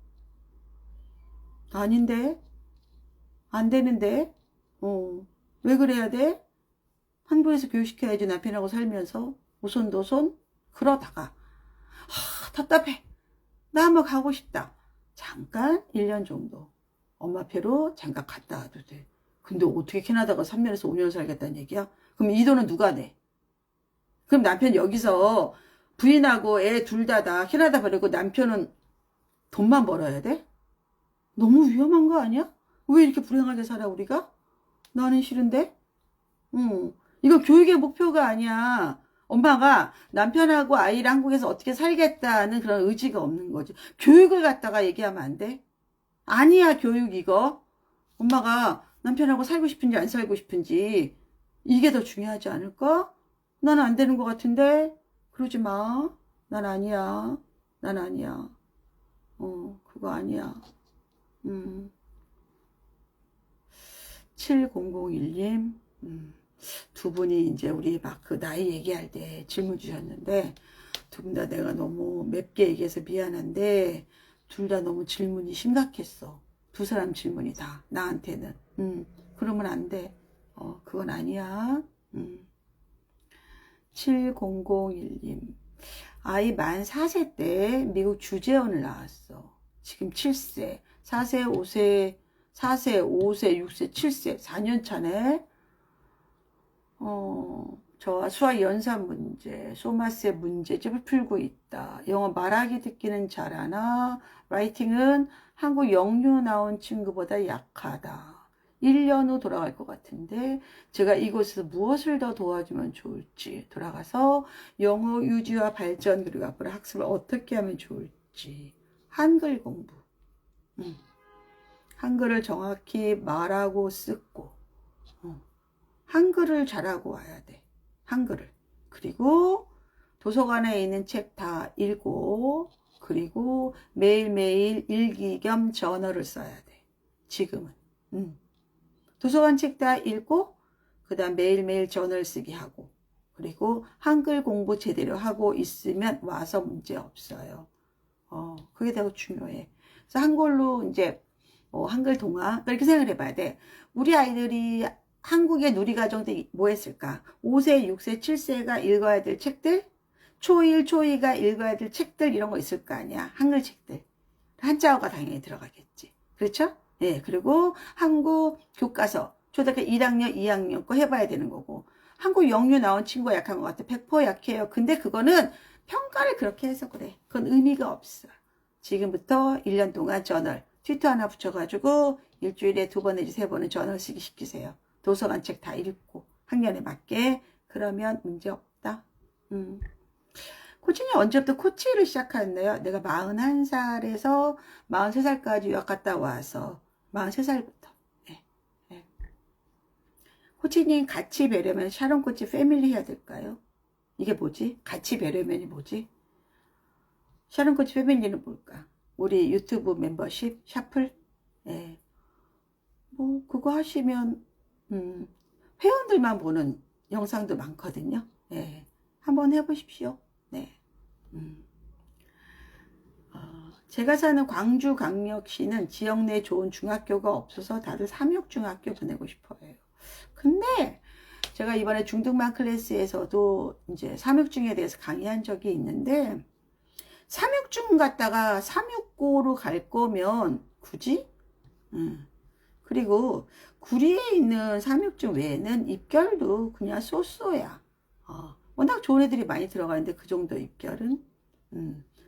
아닌데? 안 되는데? 왜 그래야 돼? 한국에서 교육시켜야지 남편하고 살면서 오손도손 그러다가 답답해. 나 한번 가고 싶다. 잠깐 1년 정도 엄마표로 잠깐 갔다 와도 돼. 근데 어떻게 캐나다가 3년에서 5년 살겠다는 얘기야? 그럼 이 돈은 누가 내? 그럼 남편 여기서 부인하고 애 둘 다 캐나다 보내고 남편은 돈만 벌어야 돼? 너무 위험한 거 아니야? 왜 이렇게 불행하게 살아 우리가? 나는 싫은데? 이건 교육의 목표가 아니야. 엄마가 남편하고 아이를 한국에서 어떻게 살겠다는 그런 의지가 없는 거지. 교육을 갖다가 얘기하면 안 돼? 아니야 교육 이거. 엄마가 남편하고 살고 싶은지 안 살고 싶은지 이게 더 중요하지 않을까? 나는 안 되는 것 같은데? 그러지 마. 난 아니야. 난 아니야. 그거 아니야. 7001님, 두 분이 이제 우리 막 그 나이 얘기할 때 질문 주셨는데, 두 분 다 내가 너무 맵게 얘기해서 미안한데, 둘 다 너무 질문이 심각했어. 두 사람 질문이 다, 나한테는. 그러면 안 돼. 그건 아니야. 7001님, 아이 만 4세 때 미국 주재원을 나왔어. 지금 7세, 4세, 5세, 4세, 5세, 6세, 7세, 4년 차네. 저와 수학 연산 문제, 소마세 문제집을 풀고 있다. 영어 말하기 듣기는 잘하나, 라이팅은 한국 영유 나온 친구보다 약하다. 1년 후 돌아갈 것 같은데 제가 이곳에서 무엇을 더 도와주면 좋을지, 돌아가서 영어 유지와 발전 그리고 앞으로 학습을 어떻게 하면 좋을지. 한글 공부, 한글을 정확히 말하고 쓰고, 한글을 잘하고 와야 돼. 한글을. 그리고 도서관에 있는 책 다 읽고, 그리고 매일매일 일기 겸 저널을 써야 돼. 지금은. 도서관 책 다 읽고, 그 다음 매일매일 저널 쓰기 하고, 그리고 한글 공부 제대로 하고 있으면 와서 문제 없어요. 그게 되게 중요해. 그래서 한글로 이제 한글 동화, 이렇게 생각을 해봐야 돼. 우리 아이들이 한국의 누리과정 때 뭐 했을까? 5세, 6세, 7세가 읽어야 될 책들, 초1, 초2가 읽어야 될 책들, 이런 거 있을 거 아니야. 한글 책들. 한자어가 당연히 들어가겠지. 그렇죠? 예, 그리고 한국 교과서, 초등학교 1학년, 2학년 거 해봐야 되는 거고, 한국 영유 나온 친구가 약한 것 같아. 100% 약해요. 근데 그거는 평가를 그렇게 해서 그래. 그건 의미가 없어. 지금부터 1년 동안 저널, 튜터 하나 붙여가지고 일주일에 2번 내지 3번은 저널 쓰기 시키세요. 도서관 책 다 읽고 학년에 맞게. 그러면 문제 없다. 코치님 언제부터 코치를 시작했나요? 내가 41살에서 43살까지 유학 갔다 와서 43살부터. 네. 네. 코치님 같이 뵈려면 샤론 코치 패밀리 해야 될까요? 이게 뭐지? 같이 뵈려면이 뭐지? 샤론 코치 패밀리는 뭘까? 우리 유튜브 멤버십 샤플? 네. 뭐 그거 하시면 회원들만 보는 영상도 많거든요. 네. 한번 해보십시오. 네. 제가 사는 광주광역시는 지역 내 좋은 중학교가 없어서 다들 삼육중학교 보내고 싶어요. 근데 제가 이번에 중등반 클래스에서도 이제 삼육중에 대해서 강의한 적이 있는데, 삼육중 갔다가 삼육고로 갈 거면 굳이? 그리고 구리에 있는 삼육중 외에는 입결도 그냥 쏘쏘야. 워낙 좋은 애들이 많이 들어가는데 그 정도 입결은.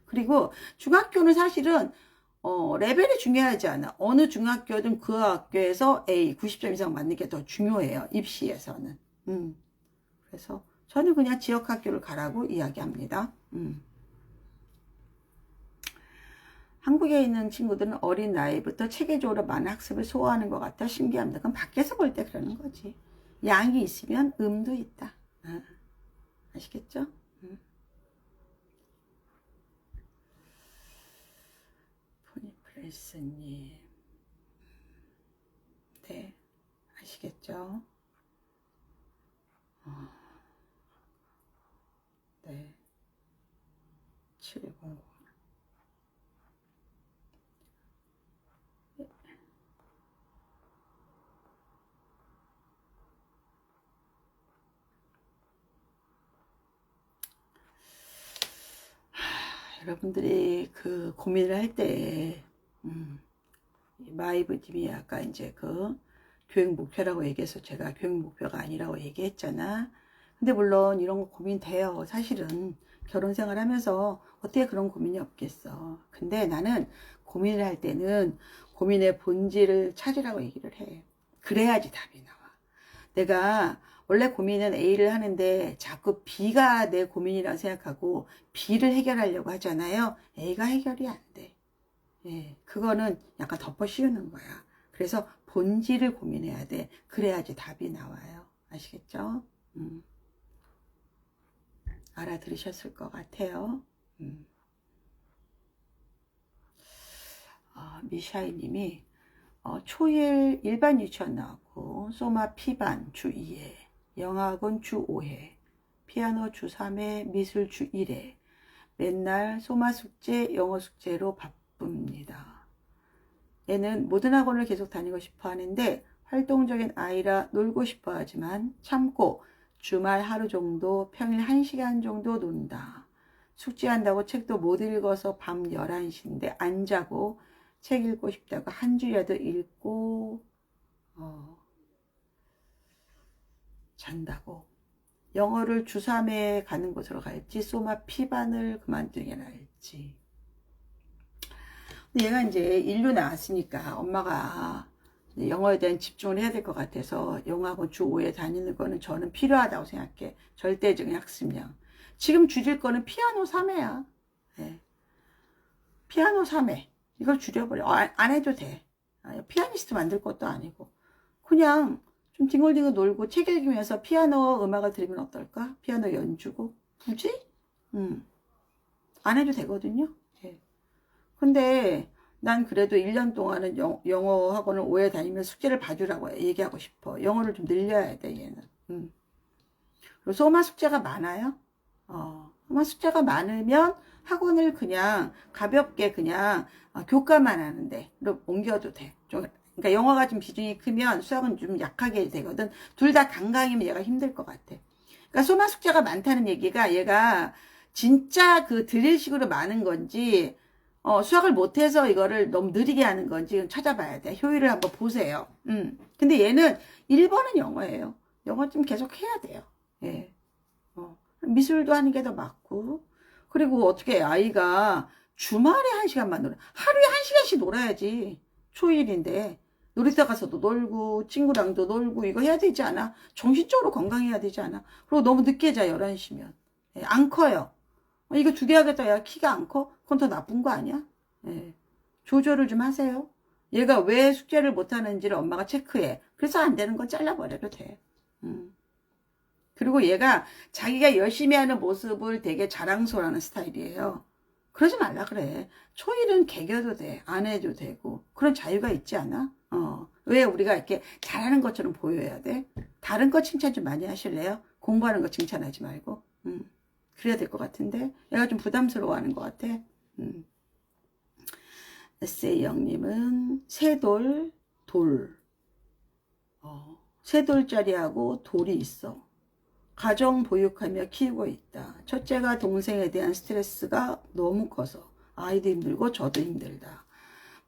그리고 중학교는 사실은 레벨이 중요하지 않아. 어느 중학교든 그 학교에서 A 90점 이상 맞는 게 더 중요해요. 입시에서는. 그래서 저는 그냥 지역 학교를 가라고 이야기합니다. 한국에 있는 친구들은 어린 나이부터 체계적으로 많은 학습을 소화하는 것 같아 신기합니다. 그럼 밖에서 볼 때 그러는 거지. 양이 있으면 음도 있다. 아시겠죠? 포니프레스님, 네, 아시겠죠? 네, 700. 여러분들이 그 고민을 할 때, 마이브님이 아까 이제 그 교육 목표라고 얘기해서 제가 교육 목표가 아니라고 얘기했잖아. 근데 물론 이런 거 고민돼요. 사실은 결혼 생활 하면서 어떻게 그런 고민이 없겠어. 근데 나는 고민을 할 때는 고민의 본질을 찾으라고 얘기를 해. 그래야지 답이 나와. 내가 원래 고민은 A를 하는데 자꾸 B가 내 고민이라고 생각하고 B를 해결하려고 하잖아요. A가 해결이 안 돼. 예, 그거는 약간 덮어 씌우는 거야. 그래서 본질을 고민해야 돼. 그래야지 답이 나와요. 아시겠죠? 알아들으셨을 것 같아요. 미샤이 님이 초일 일반 유치원 나왔고 소마 피반 주 2회, 영어학원 주 5회, 피아노 주 3회, 미술 주 1회, 맨날 소마 숙제, 영어 숙제로 바쁩니다. 얘는 모든 학원을 계속 다니고 싶어 하는데 활동적인 아이라 놀고 싶어 하지만 참고 주말 하루 정도, 평일 1시간 정도 논다. 숙제한다고 책도 못 읽어서 밤 11시인데 안 자고 책 읽고 싶다고 한 줄이라도 읽고 잔다고. 영어를 주3회 가는 곳으로 갈지 소마 피반을 그만두게 할지. 근데 얘가 이제 인류 나왔으니까 엄마가 영어에 대한 집중을 해야 될 것 같아서 영어학원 주 5회 다니는 거는 저는 필요하다고 생각해. 절대적인 학습량. 지금 줄일 거는 피아노 3회야. 네. 피아노 3회. 이걸 줄여버려. 안 해도 돼. 피아니스트 만들 것도 아니고. 그냥 좀 뒹굴뒹굴 놀고 책 읽으면서 피아노 음악을 들으면 어떨까? 피아노 연주고. 굳이? 안 해도 되거든요. 네. 근데 난 그래도 1년 동안은 영어 학원을 5회 다니면 숙제를 봐주라고 얘기하고 싶어. 영어를 좀 늘려야 돼, 얘는. 그리고 소마 숙제가 많아요. 소마 숙제가 많으면 학원을 그냥 가볍게 그냥 교과만 하는데 옮겨도 돼. 그러니까 영어가 좀 비중이 크면 수학은 좀 약하게 되거든. 둘 다 강강이면 얘가 힘들 것 같아. 그러니까 소마 숙제가 많다는 얘기가 얘가 진짜 그 드릴식으로 많은 건지 수학을 못해서 이거를 너무 느리게 하는 건지 찾아봐야 돼. 효율을 한번 보세요. 근데 얘는 1번은 영어예요. 영어 좀 계속 해야 돼요. 예. 미술도 하는 게 더 맞고. 그리고 어떻게 아이가 주말에 1시간만 놀아. 하루에 1시간씩 놀아야지. 초일인데. 놀이터 가서도 놀고 친구랑도 놀고 이거 해야 되지 않아? 정신적으로 건강해야 되지 않아? 그리고 너무 늦게 자 11시면. 예, 안 커요. 이거 2개 하겠다. 야, 키가 안 커? 그건 더 나쁜 거 아니야? 예. 조절을 좀 하세요. 얘가 왜 숙제를 못하는지를 엄마가 체크해. 그래서 안 되는 건 잘라버려도 돼. 그리고 얘가 자기가 열심히 하는 모습을 되게 자랑스러워하는 스타일이에요. 그러지 말라 그래. 초일은 개겨도 돼. 안 해도 되고. 그런 자유가 있지 않아? 왜 우리가 이렇게 잘하는 것처럼 보여야 돼? 다른 거 칭찬 좀 많이 하실래요? 공부하는 거 칭찬하지 말고. 그래야 될 것 같은데 얘가 좀 부담스러워하는 것 같아. 에세이 영님은 세돌 돌 세돌짜리하고 돌이 있어. 가정 보육하며 키우고 있다. 첫째가 동생에 대한 스트레스가 너무 커서 아이도 힘들고 저도 힘들다.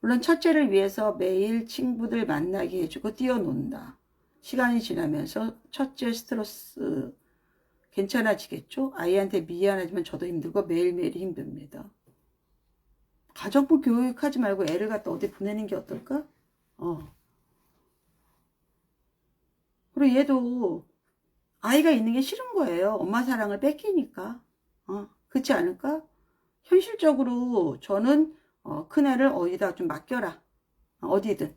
물론 첫째를 위해서 매일 친구들 만나게 해주고 뛰어논다. 시간이 지나면서 첫째 스트레스 괜찮아지겠죠? 아이한테 미안하지만 저도 힘들고 매일매일이 힘듭니다. 가정부 교육하지 말고 애를 갖다 어디 보내는 게 어떨까? 그리고 얘도 아이가 있는 게 싫은 거예요. 엄마 사랑을 뺏기니까. 그렇지 않을까? 현실적으로 저는 큰애를 어디다 좀 맡겨라. 어디든.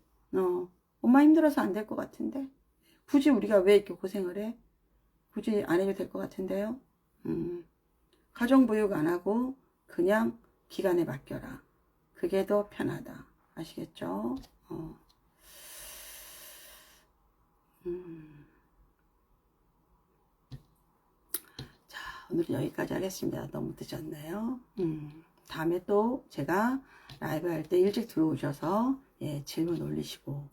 엄마 힘들어서 안 될 것 같은데. 굳이 우리가 왜 이렇게 고생을 해? 굳이 안 해도 될 것 같은데요. 가정보육 안 하고 그냥 기간에 맡겨라. 그게 더 편하다. 아시겠죠? 자, 오늘은 여기까지 하겠습니다. 너무 늦었네요. 다음에 또 제가 라이브 할 때 일찍 들어오셔서 질문 올리시고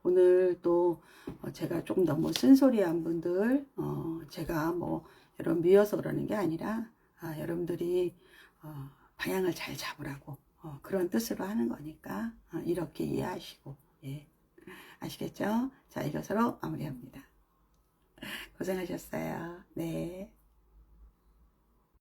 오늘 또 제가 조금 너무 쓴소리한 분들 제가 뭐 여러분 미워서 그러는 게 아니라 여러분들이 방향을 잘 잡으라고 그런 뜻으로 하는 거니까 이렇게 이해하시고 아시겠죠? 자, 이것으로 마무리합니다. 고생하셨어요. 네.